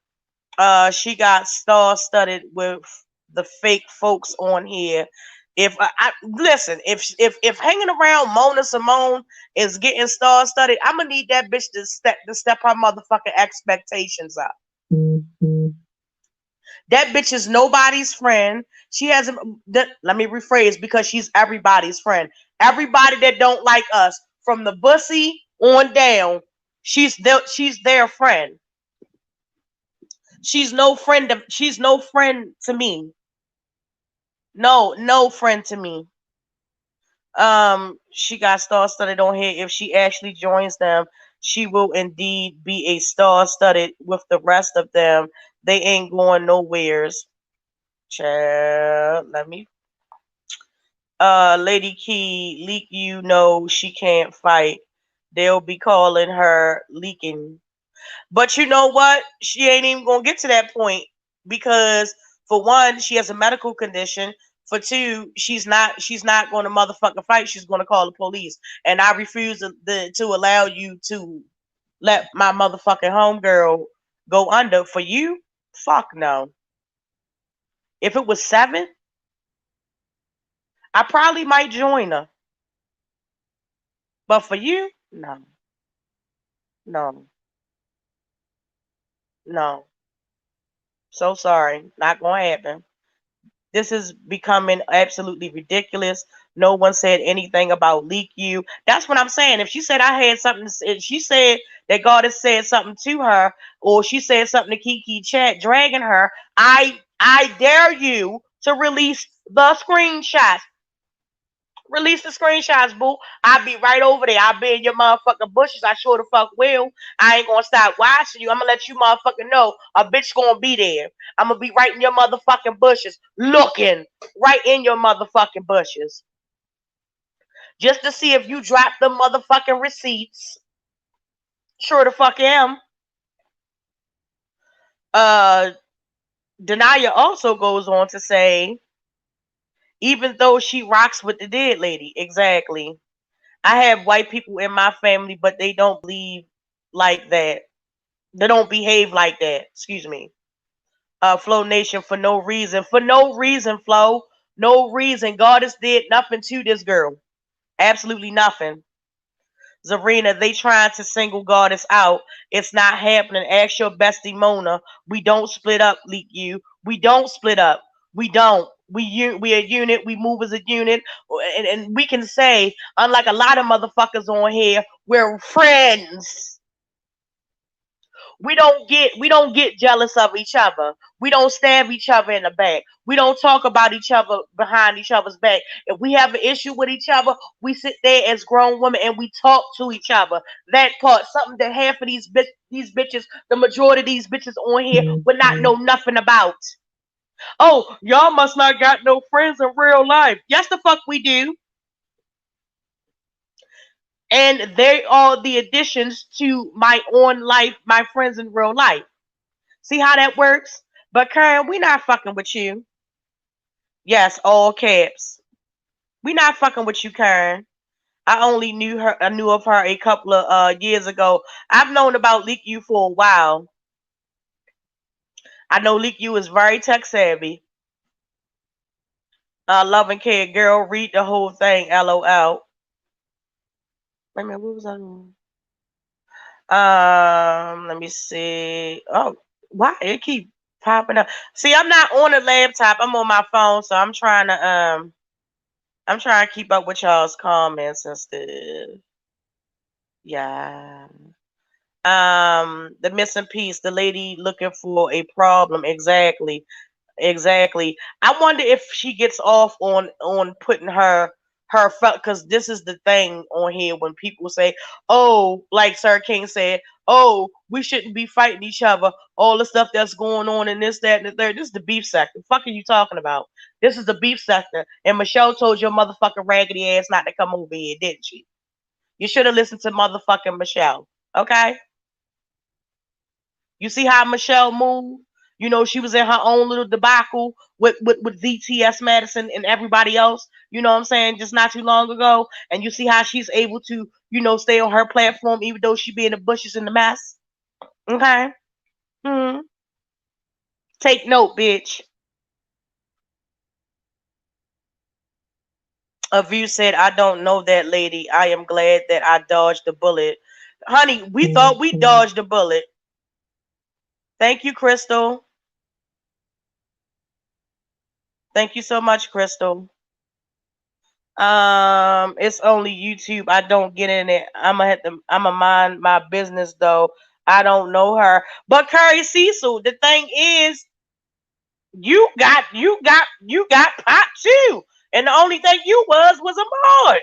She got star studded with the fake folks on here. If I listen, if hanging around Mona Simone is getting star studded, I'm gonna need that bitch to step her motherfucking expectations up. That bitch is nobody's friend. She hasn't. Let me rephrase, because she's everybody's friend. Everybody that don't like us, from the bussy on down, she's their friend. She's no friend. She's no friend to me. No, no friend to me. She got star-studded on here. If she actually joins them, she will indeed be a star-studded with the rest of them. They ain't going nowheres. Child, let me. Lady Key, LeakYou know she can't fight. They'll be calling her leaking. But you know what? She ain't even gonna get to that point, because for one, she has a medical condition. For two, she's not going to motherfucking fight. She's going to call the police. And I refuse to allow you to let my motherfucking homegirl go under. For you, fuck no. If it was 7, I probably might join her. But for you, no, no, no. So sorry, not gonna happen. This is becoming absolutely ridiculous. No one said anything about LeakYou. That's what I'm saying. If she said I had something, if she said that God has said something to her, or she said something to Kiki Chat dragging her, I dare you to release the screenshots. Release the screenshots, boo. I'll be right over there. I'll be in your motherfucking bushes. I sure the fuck will. I ain't gonna stop watching you. I'm gonna let you motherfucking know a bitch gonna be there. I'm gonna be right in your motherfucking bushes, looking right in your motherfucking bushes, just to see if you drop the motherfucking receipts. Sure the fuck am. Uh, Denia also goes on to say, even though she rocks with the dead lady, exactly. I have white people in my family, but they don't believe like that. They don't behave like that. Excuse me. Flow Nation, for no reason. For no reason, Flow. No reason. God has did nothing to this girl. Absolutely nothing. Zarina, they trying to single Goddess out. It's not happening. Ask your bestie Mona. We don't split up, LeakYou. We don't split up. We don't. We a unit. We move as a unit, and we can say, unlike a lot of motherfuckers on here, we're friends. We don't get jealous of each other. We don't stab each other in the back. We don't talk about each other behind each other's back. If we have an issue with each other, we sit there as grown women and we talk to each other. That part, something that half of these bitches, the majority of these bitches on here would not know nothing about. Oh, y'all must not got no friends in real life. Yes, the fuck we do. And they are the additions to my on life, my friends in real life. See how that works? But Karen, we not fucking with you. Yes, all caps. We not fucking with you, Karen. I only knew her. I knew of her a couple of years ago. I've known about LeakYou for a while. I know LeakYou is very tech savvy. Love and care, girl. Read the whole thing. LOL. Wait a minute, what was that? Let me see. Oh, why it keep popping up? See, I'm not on a laptop. I'm on my phone, so I'm trying to keep up with y'all's comments and stuff. Yeah. The missing piece, the lady looking for a problem. Exactly. Exactly. I wonder if she gets off on putting her, because this is the thing on here when people say, "Oh," like Sir King said, "Oh, we shouldn't be fighting each other." All the stuff that's going on in this, that, and the third. This is the beef sector. Fuck are you talking about? This is the beef sector. And Michelle told your motherfucking raggedy ass not to come over here, didn't she? You should have listened to motherfucking Michelle. Okay? You see how Michelle moved? You know, she was in her own little debacle with VTS Madison and everybody else, you know what I'm saying, just not too long ago. And you see how she's able to, stay on her platform even though she be in the bushes in the mess. Okay? Hmm. Take note, bitch. A view said, I don't know that lady. I am glad that I dodged the bullet. Honey, we thought we dodged the bullet. Thank you, Crystal. Thank you so much, Crystal. It's only YouTube. I don't get in it. I'ma mind my business though. I don't know her. But Curry Cecil, the thing is, you got popped too. And the only thing you was a mod.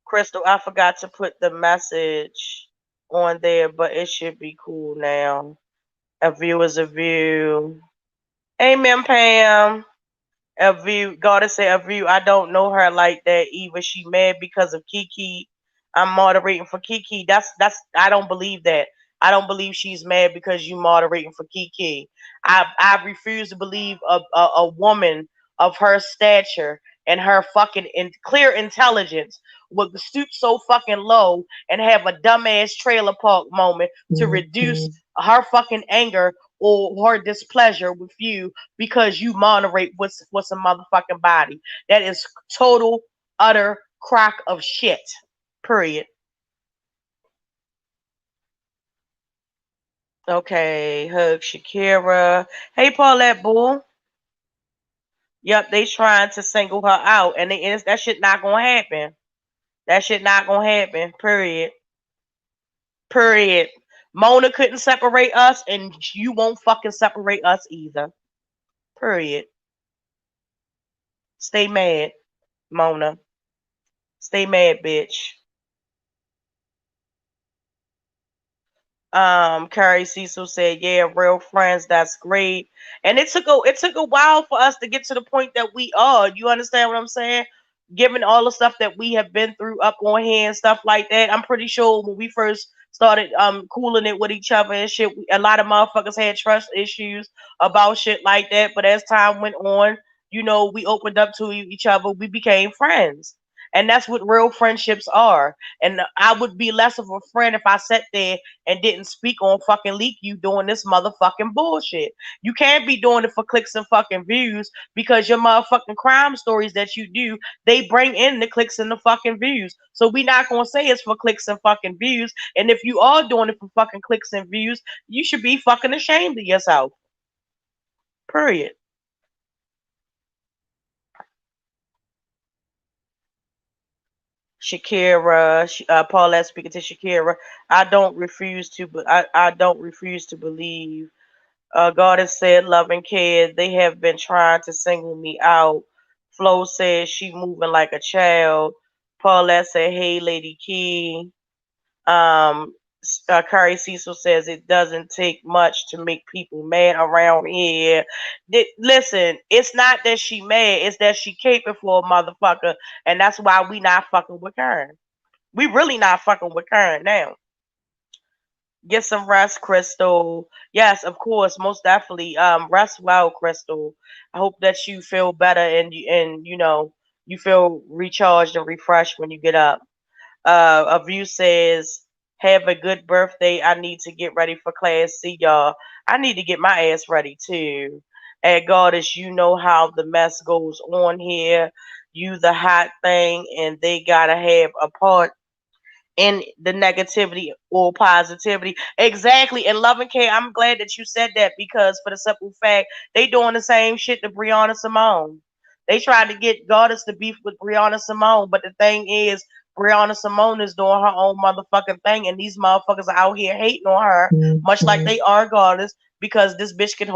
Crystal, I forgot to put the message on there, but it should be cool now. A view is a view. Amen, Pam. A view, gotta say a view. I don't know her like that either. She mad because of Kiki. I'm moderating for Kiki. That's. I don't believe that. I don't believe she's mad because you moderating for Kiki. I refuse to believe a woman of her stature and her fucking clear intelligence would stoop so fucking low and have a dumbass trailer park moment to reduce her fucking anger or her displeasure with you because you moderate what's a motherfucking body. That is total utter crock of shit. Period. Okay, hug Shakira. Hey, Paulette Bull. Yep, they trying to single her out, and that shit not gonna happen. That shit not gonna happen. Period. Period. Mona couldn't separate us, and you won't fucking separate us either. Period. Stay mad, Mona. Stay mad, bitch. Carrie Cecil said, "Yeah, real friends. That's great." And it took a while for us to get to the point that we are. You understand what I'm saying? Given all the stuff that we have been through up on here and stuff like that, I'm pretty sure when we first started cooling it with each other and shit, a lot of motherfuckers had trust issues about shit like that. But as time went on, we opened up to each other. We became friends. And that's what real friendships are. And I would be less of a friend if I sat there and didn't speak on fucking LeakYou doing this motherfucking bullshit. You can't be doing it for clicks and fucking views because your motherfucking crime stories that you do, they bring in the clicks and the fucking views. So we not gonna say it's for clicks and fucking views. And if you are doing it for fucking clicks and views, you should be fucking ashamed of yourself. Period. Shakira, Paulette speaking to Shakira. I don't refuse to believe. God has said, love and care. They have been trying to single me out. Flo says she moving like a child. Paulette said, hey, Lady Key. Um, Kari Cecil says it doesn't take much to make people mad around here. Listen, it's not that she mad, it's that she caping for a motherfucker, and that's why we not fucking with her. We really not fucking with her now. Get some rest, Crystal. Yes, of course, most definitely. Rest well, Crystal. I hope that you feel better and you feel recharged and refreshed when you get up. A view says, "Have a good birthday. I need to get ready for class. See y'all. I need to get my ass ready too." And Goddess, you know how the mess goes on here. You the hot thing, and they gotta have a part in the negativity or positivity. Exactly. And Love and Care, I'm glad that you said that because for the simple fact, they doing the same shit to Brianna Simone. They tried to get Goddess to beef with Brianna Simone, but the thing is, Brianna Simone is doing her own motherfucking thing, and these motherfuckers are out here hating on her, much like they are Goddess, because this bitch can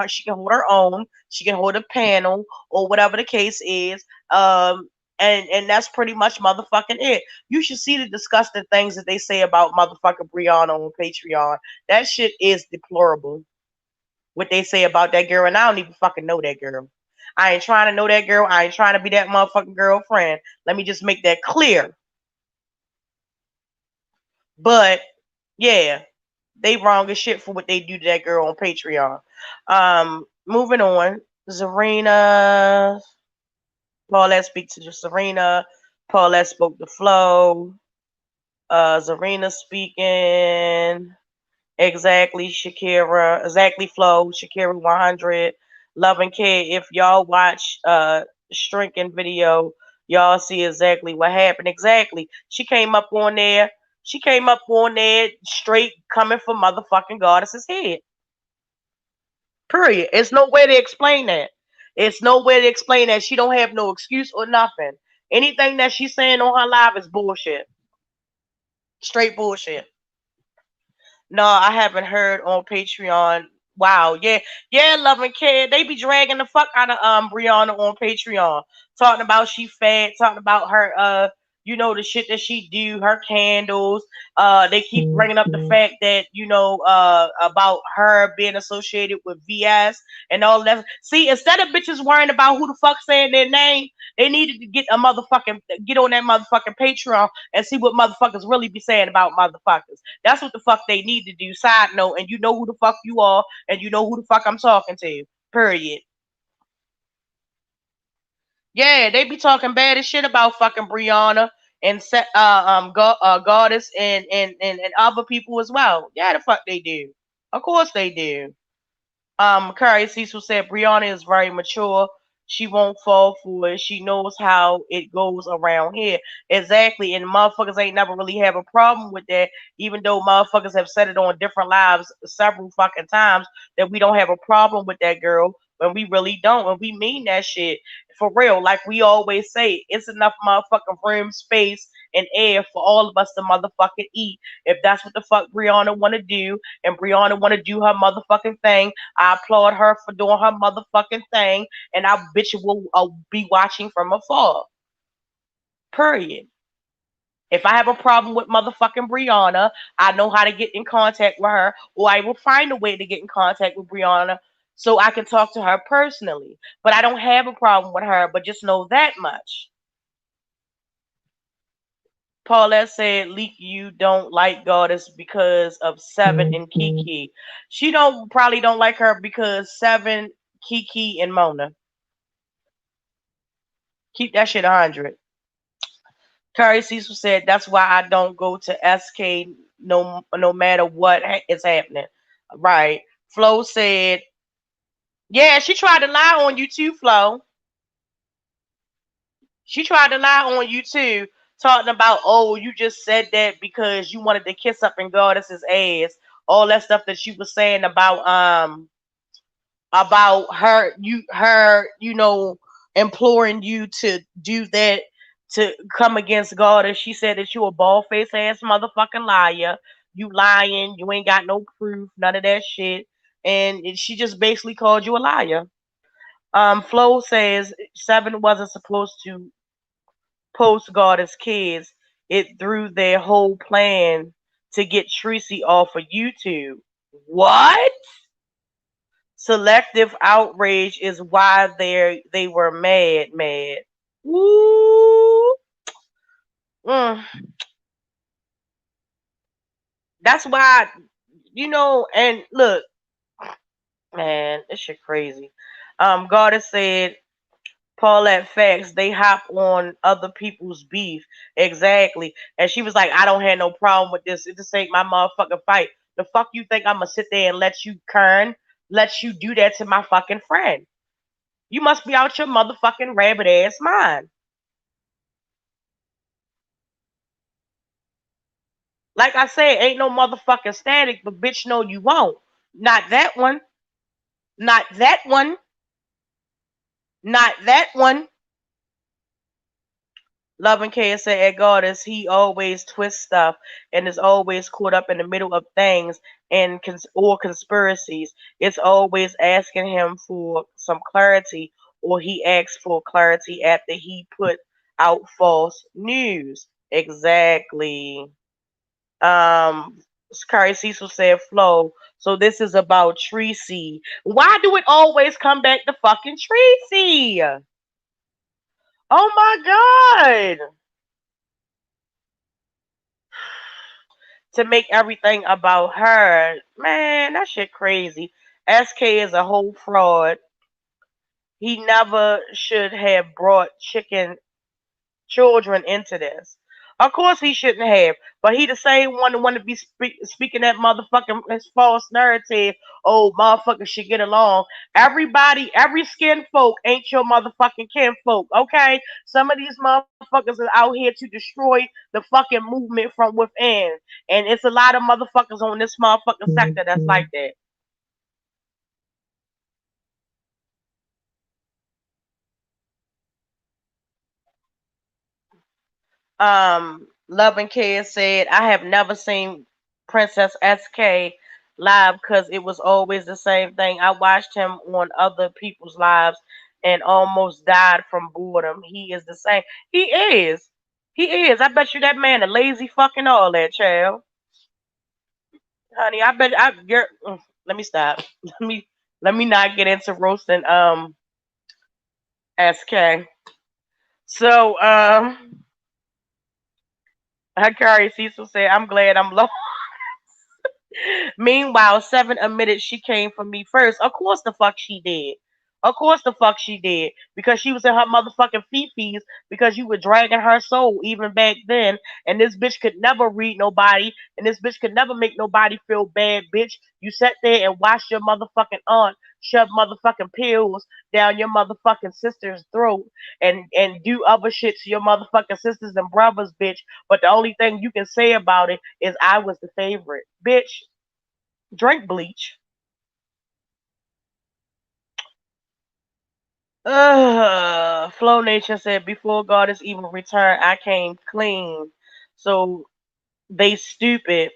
she can hold her own, she can hold a panel, or whatever the case is. And that's pretty much motherfucking it. You should see the disgusting things that they say about motherfucking Brianna on Patreon. That shit is deplorable. What they say about that girl, and I don't even fucking know that girl. I ain't trying to know that girl. I ain't trying to be that motherfucking girlfriend. Let me just make that clear. But yeah, they wrong as shit for what they do to that girl on Patreon. Moving on. Zarina. Paulette speak to Serena. Paulette spoke to Flo. Zarina speaking. Exactly, Shakira. Exactly, Flo. Shakira 100. Love and Care. If y'all watch Shrinking video, y'all see exactly what happened. Exactly. She came up on there. She came up on there straight coming for motherfucking Goddess's head. Period. It's no way to explain that. It's no way to explain that. She don't have no excuse or nothing. Anything that she's saying on her live is bullshit. Straight bullshit. No, I haven't heard on Patreon. Wow, yeah, yeah, loving kid. They be dragging the fuck out of Brianna on Patreon, talking about she fat, talking about her the shit that she do, her candles. They keep bringing up the fact that about her being associated with VS and all that. See, instead of bitches worrying about who the fuck saying their name, they needed to get on that motherfucking Patreon and see what motherfuckers really be saying about motherfuckers. That's what the fuck they need to do. Side note, and you know who the fuck you are, and you know who the fuck I'm talking to. Period. Yeah, they be talking bad as shit about fucking Brianna and Goddess and other people as well. Yeah, the fuck they do. Of course they do. Curry Cecil said Brianna is very mature. She won't fall for it. She knows how it goes around here. Exactly. And motherfuckers ain't never really have a problem with that, even though motherfuckers have said it on different lives several fucking times that we don't have a problem with that girl when we really don't. And we mean that shit for real. Like we always say, it's enough motherfucking room, space, and air for all of us to motherfucking eat. If that's what the fuck Brianna wanna do, and Brianna wanna do her motherfucking thing, I applaud her for doing her motherfucking thing, and I bitch will be watching from afar. Period. If I have a problem with motherfucking Brianna, I know how to get in contact with her, or I will find a way to get in contact with Brianna so I can talk to her personally. But I don't have a problem with her, but just know that much. Paulette said LeakYou don't like Goddess because of Seven and Kiki. She don't probably don't like her because Seven, Kiki, and Mona. Keep that shit 100. Curry Cecil said that's why I don't go to SK no matter what is happening. Right. Flo said, yeah, she tried to lie on you too, Flo. She tried to lie on you too, talking about, oh, you just said that because you wanted to kiss up in Goddess's ass. All that stuff that she was saying about her imploring you to do that, to come against Goddess. She said that you a bald face ass motherfucking liar. You lying, you ain't got no proof, none of that shit. And she just basically called you a liar. Flo says Seven wasn't supposed to post Goddess kids. It threw their whole plan to get Tracy off of YouTube. What? Selective outrage is why they were mad. Ooh. Mm. That's why, and look, man, this shit crazy. Goddess said Paulette facts, they hop on other people's beef. Exactly. And she was like, I don't have no problem with this. This ain't my motherfucking fight. The fuck you think I'm gonna sit there and let you, Kern, let you do that to my fucking friend? You must be out your motherfucking rabbit ass mind. Like I said, ain't no motherfucking static, but bitch, no, you won't. Not that one. Not that one. Not that one. Love and Care said at Goddess, he always twists stuff and is always caught up in the middle of things and or conspiracies. It's always asking him for some clarity, or he asks for clarity after he put out false news. Exactly. Um, Kari Cecil said, Flo, so this is about Tracy. Why do it always come back to fucking Tracy? Oh my God. To make everything about her. Man, that shit crazy. SK is a whole fraud. He never should have brought chicken children into this. Of course he shouldn't have, but he the same one that want to be speaking that motherfucking false narrative. Oh, motherfuckers should get along. Everybody, every skin folk ain't your motherfucking kin folk. Okay, some of these motherfuckers are out here to destroy the fucking movement from within, and it's a lot of motherfuckers on this motherfucking sector that's like that. Love and Care said, I have never seen Princess SK live because it was always the same thing. I watched him on other people's lives and almost died from boredom. He is the same. He is. He is. I bet you that man a lazy fucking all that, child. Honey, I bet let me stop. Let me not get into roasting SK. So Hakari Cecil said, I'm glad I'm low. Meanwhile, Seven admitted she came for me first. Of course the fuck she did. Of course the fuck she did. Because she was in her motherfucking fifis because you were dragging her soul even back then. And this bitch could never read nobody. And this bitch could never make nobody feel bad, bitch. You sat there and watched your motherfucking aunt shove motherfucking pills down your motherfucking sister's throat and do other shit to your motherfucking sisters and brothers, bitch. But the only thing you can say about it is I was the favorite. Bitch, drink bleach. Flow Nation said, before Goddess even returned, I came clean. So they stupid.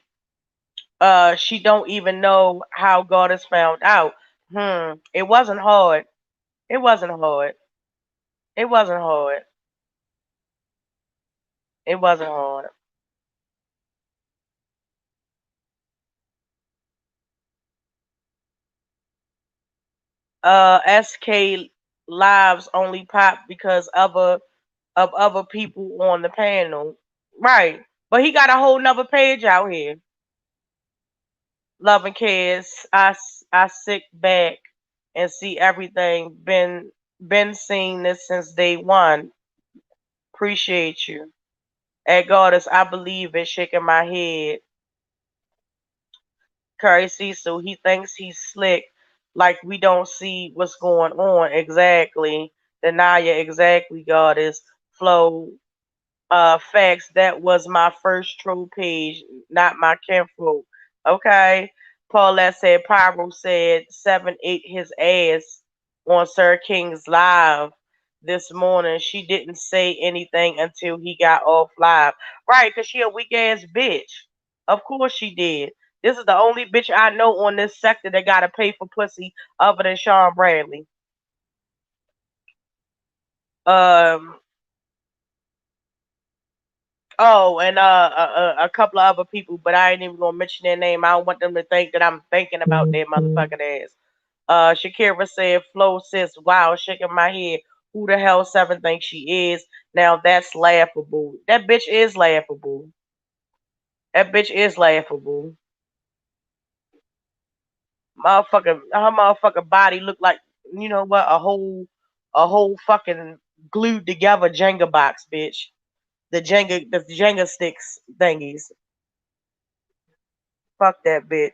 She don't even know how Goddess found out. It wasn't hard. It wasn't hard. It wasn't hard. It wasn't hard. SK lives only pop because of other people on the panel. Right. But he got a whole nother page out here. Love and cares. I sit back and see everything. Been seeing this since day one. Appreciate you. At Goddess, I believe in shaking my head. Curry Cecil, he thinks he's slick, like we don't see what's going on. Exactly. Denaya, exactly, Goddess. Flow, facts, that was my first troll page, not my kinfolk. Okay. Paulette said Pyro said 7 ate his ass on Sir King's live this morning. She didn't say anything until he got off live. Right, because she a weak ass bitch. Of course she did. This is the only bitch I know on this sector that gotta pay for pussy other than Sean Bradley. Um Oh, and a couple of other people, but I ain't even gonna mention their name. I don't want them to think that I'm thinking about their motherfucking ass. Shakira said, "Flo sis, wow, shaking my head. Who the hell Seven thinks she is? Now that's laughable. That bitch is laughable. That bitch is laughable. Her motherfucking body looked like you know what a whole fucking glued together Jenga box, bitch. The Jenga sticks thingies. Fuck that bitch."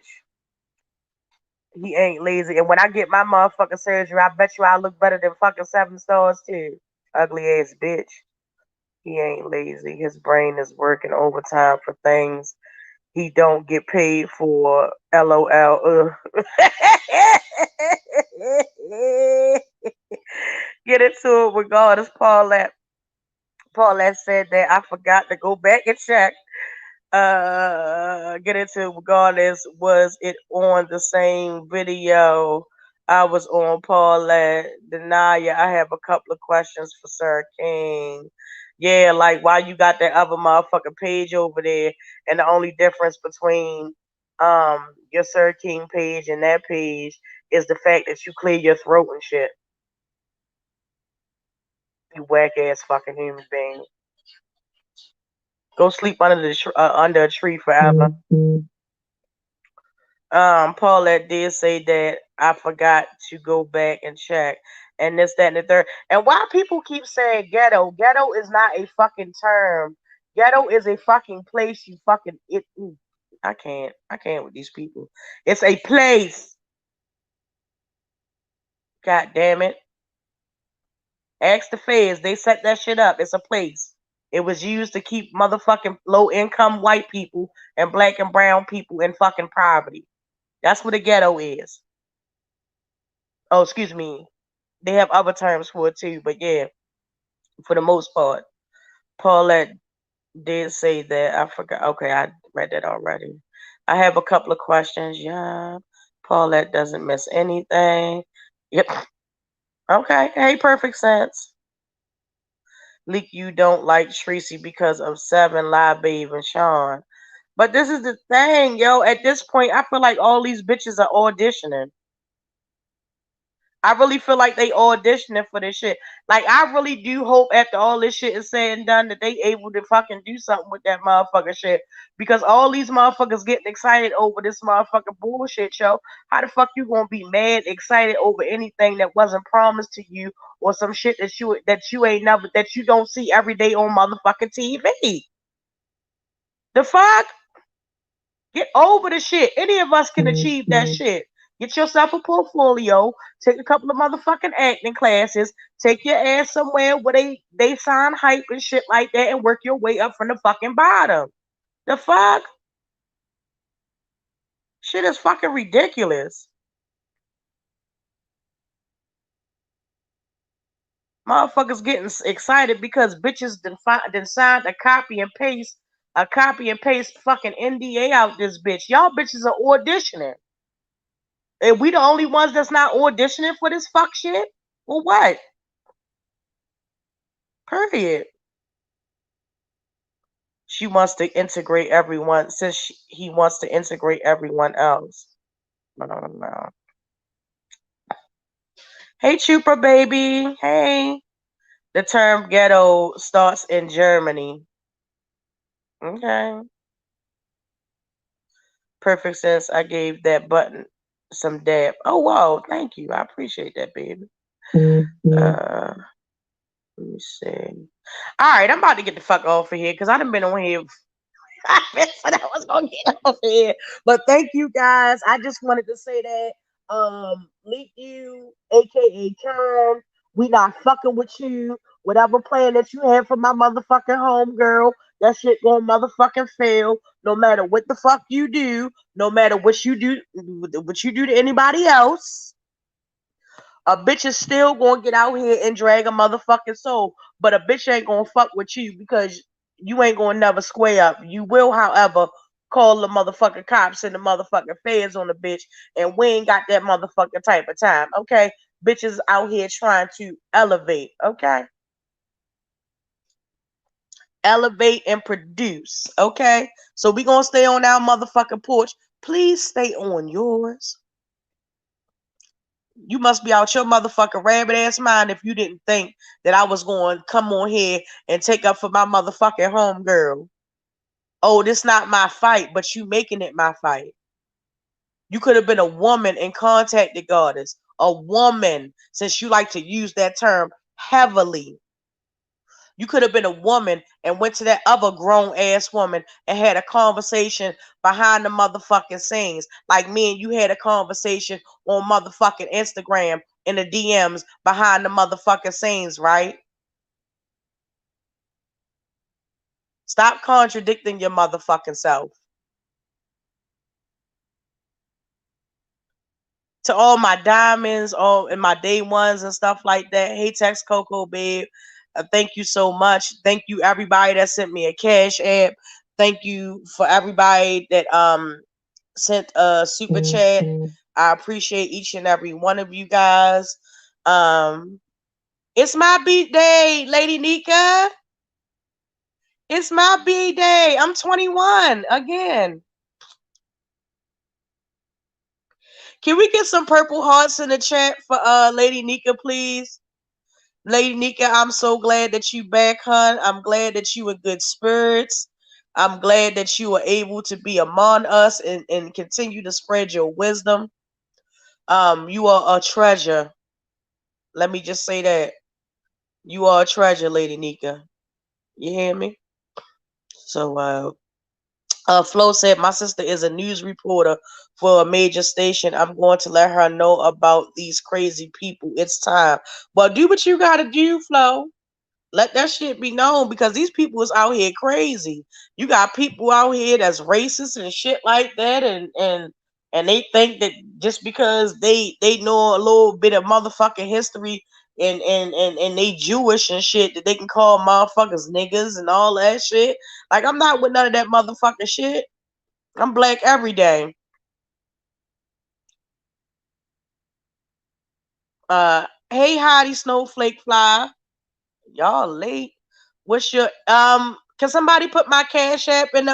He ain't lazy. And when I get my motherfucking surgery, I bet you I look better than fucking 7 stars too. Ugly ass bitch. He ain't lazy. His brain is working overtime for things he don't get paid for. LOL. Get into it regardless. Paulette said that I forgot to go back and check. Get into regardless, was it on the same video I was on? Paulette Denaya, I have a couple of questions for Sir King. Yeah, like why you got that other motherfucking page over there, and the only difference between your Sir King page and that page is the fact that you clear your throat and shit. You whack ass fucking human being. Go sleep under a tree forever. Paulette did say that I forgot to go back and check, and this, that, and the third. And why people keep saying ghetto? Ghetto is not a fucking term. Ghetto is a fucking place. You fucking it. I can't with these people. It's a place. God damn it. Ask the feds. They set that shit up. It's a place. It was used to keep motherfucking low income white people and black and brown people in fucking poverty. That's what a ghetto is. Oh, excuse me. They have other terms for it too, but yeah, for the most part, Paulette. did say that. I forgot. Okay, I read that already. I have a couple of questions. Yeah. Paulette doesn't miss anything. Yep. Okay. Hey, perfect sense. Leak, you don't like Tracy because of Seven, Live Babe, and Sean. But this is the thing, yo. At this point, I feel like all these bitches are auditioning. I really feel like they auditioning for this shit. Like, I really do hope after all this shit is said and done that they able to fucking do something with that motherfucker shit. Because all these motherfuckers getting excited over this motherfucking bullshit, yo. How the fuck you gonna be mad, excited over anything that wasn't promised to you or some shit that you ain't never that you don't see every day on motherfucking TV? The fuck? Get over the shit. Any of us can achieve that shit. Get yourself a portfolio. Take a couple of motherfucking acting classes. Take your ass somewhere where they sign hype and shit like that and work your way up from the fucking bottom. The fuck? Shit is fucking ridiculous. Motherfuckers getting excited because bitches done signed a copy and paste fucking NDA out this bitch. Y'all bitches are auditioning. And we the only ones that's not auditioning for this fuck shit? Well, what? Period. She wants to integrate everyone since he wants to integrate everyone else. I don't know. Hey, Chupa baby. Hey. The term ghetto starts in Germany. Okay. Perfect sense. I gave that button some dab. Oh, wow. Thank you. I appreciate that, baby. Let me see. All right. I'm about to get the fuck off of here because I done been on here. I said I was gonna get off here. But thank you guys. I just wanted to say that. LeakYou, aka Karen, we not fucking with you. Whatever plan that you have for my motherfucking home girl, that shit gonna motherfucking fail. No matter what the fuck you do, no matter what you do to anybody else. A bitch is still gonna get out here and drag a motherfucking soul, but a bitch ain't gonna fuck with you because you ain't gonna never square up. You will, however, call the motherfucking cops and the motherfucking feds on the bitch, and we ain't got that motherfucking type of time, okay? Bitches out here trying to elevate, okay? Elevate and produce, okay? So we gonna stay on our motherfucking porch. Please stay on yours. You must be out your motherfucking rabbit ass mind if you didn't think that I was going to come on here and take up for my motherfucking home girl. Oh, this not my fight, but you making it my fight. You could have been a woman and contacted Goddess. A woman, since you like to use that term heavily. You could have been a woman and went to that other grown ass woman and had a conversation behind the motherfucking scenes. Like me and you had a conversation on motherfucking Instagram in the DMs behind the motherfucking scenes, right? Stop contradicting your motherfucking self. To all my diamonds, all and my day ones and stuff like that. Hey, Tex Coco, babe. Thank you so much. Thank you everybody that sent me a cash app. Thank you for everybody that sent a super chat. I appreciate each and every one of you guys. It's my beat day, Lady Nika. It's my beat day. I'm 21 again. Can we get some purple hearts in the chat for Lady Nika, please? Lady Nika, I'm so glad that you back, hun. I'm glad that you in good spirits. I'm glad that you are able to be among us and continue to spread your wisdom. You are a treasure. Let me just say that. You are a treasure, Lady Nika. You hear me? So, Flo said, my sister is a news reporter for a major station. I'm going to let her know about these crazy people. It's time. Well, do what you got to do, Flo. Let that shit be known because these people is out here crazy. You got people out here that's racist and shit like that, and they think that just because they know a little bit of motherfucking history and they Jewish and shit that they can call motherfuckers niggas and all that shit. Like I'm not with none of that motherfucking shit. I'm black every day. Hey Hottie Snowflake Fly. Y'all late. What's your can somebody put my cash app in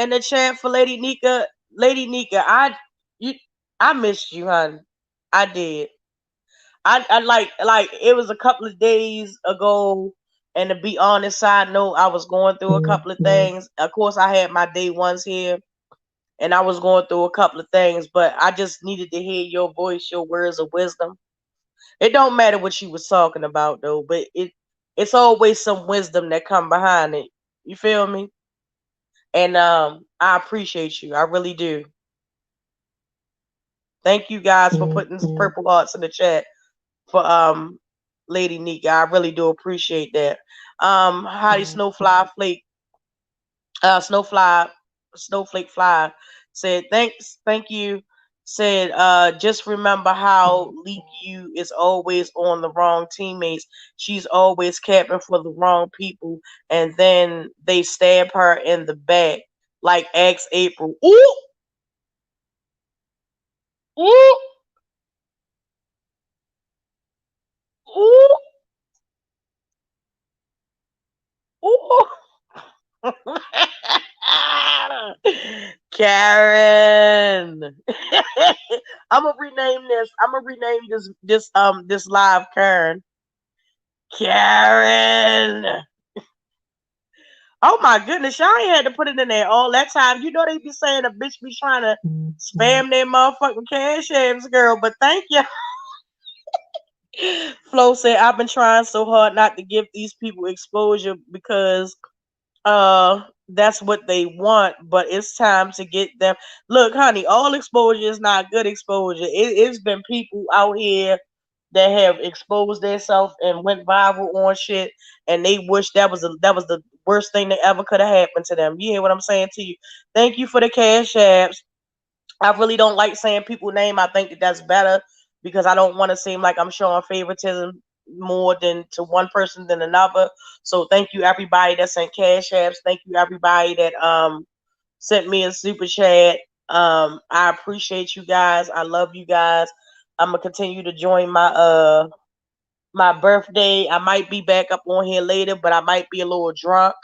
the chat for Lady Nika? Lady Nika, you I missed you, hon. I did. I like it was a couple of days ago, and to be honest, side note, I was going through a couple of things. Of course, I had my day ones here, and I was going through a couple of things, but I just needed to hear your voice, your words of wisdom. It don't matter what you was talking about though, but it's always some wisdom that come behind it. You feel me? And I appreciate you. I really do. Thank you guys for putting some purple hearts in the chat for Lady Nika. I really do appreciate that. Hottie Snowfly Snowflake Fly said thanks, thank you. Said just remember how LeakYou is always on the wrong teammates. She's always capping for the wrong people, and then they stab her in the back like ex April. Ooh, ooh, ooh, ooh. Karen. I'm gonna rename this. I'm gonna rename this live Karen. Karen. Oh my goodness, y'all ain't had to put it in there all that time. You know they be saying a bitch be trying to spam their motherfucking cash apps, girl. But thank you. Flo said I've been trying so hard not to give these people exposure because that's what they want, but it's time to get them. Look, honey, all exposure is not good exposure. It's been people out here that have exposed themselves and went viral on shit, and they wish that was the worst thing that ever could have happened to them. You hear what I'm saying to you? Thank you for the cash apps. I really don't like saying people's name. I think that that's better because I don't want to seem like I'm showing favoritism more than to one person than another. So thank you everybody that sent cash apps. Thank you everybody that sent me a super chat. I appreciate you guys. I love you guys. I'm gonna continue to join my birthday. I might be back up on here later, but I might be a little drunk.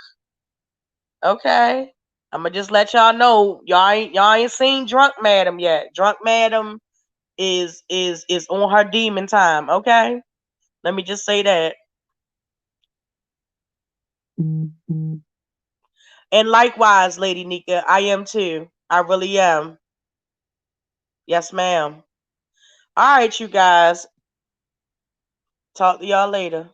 Okay. I'm gonna just let y'all know y'all ain't seen Drunk Madam yet. Drunk Madam is on her demon time. Okay. Let me just say that. And likewise, Lady Nika, I am too. I really am. Yes, ma'am. All right, you guys. Talk to y'all later.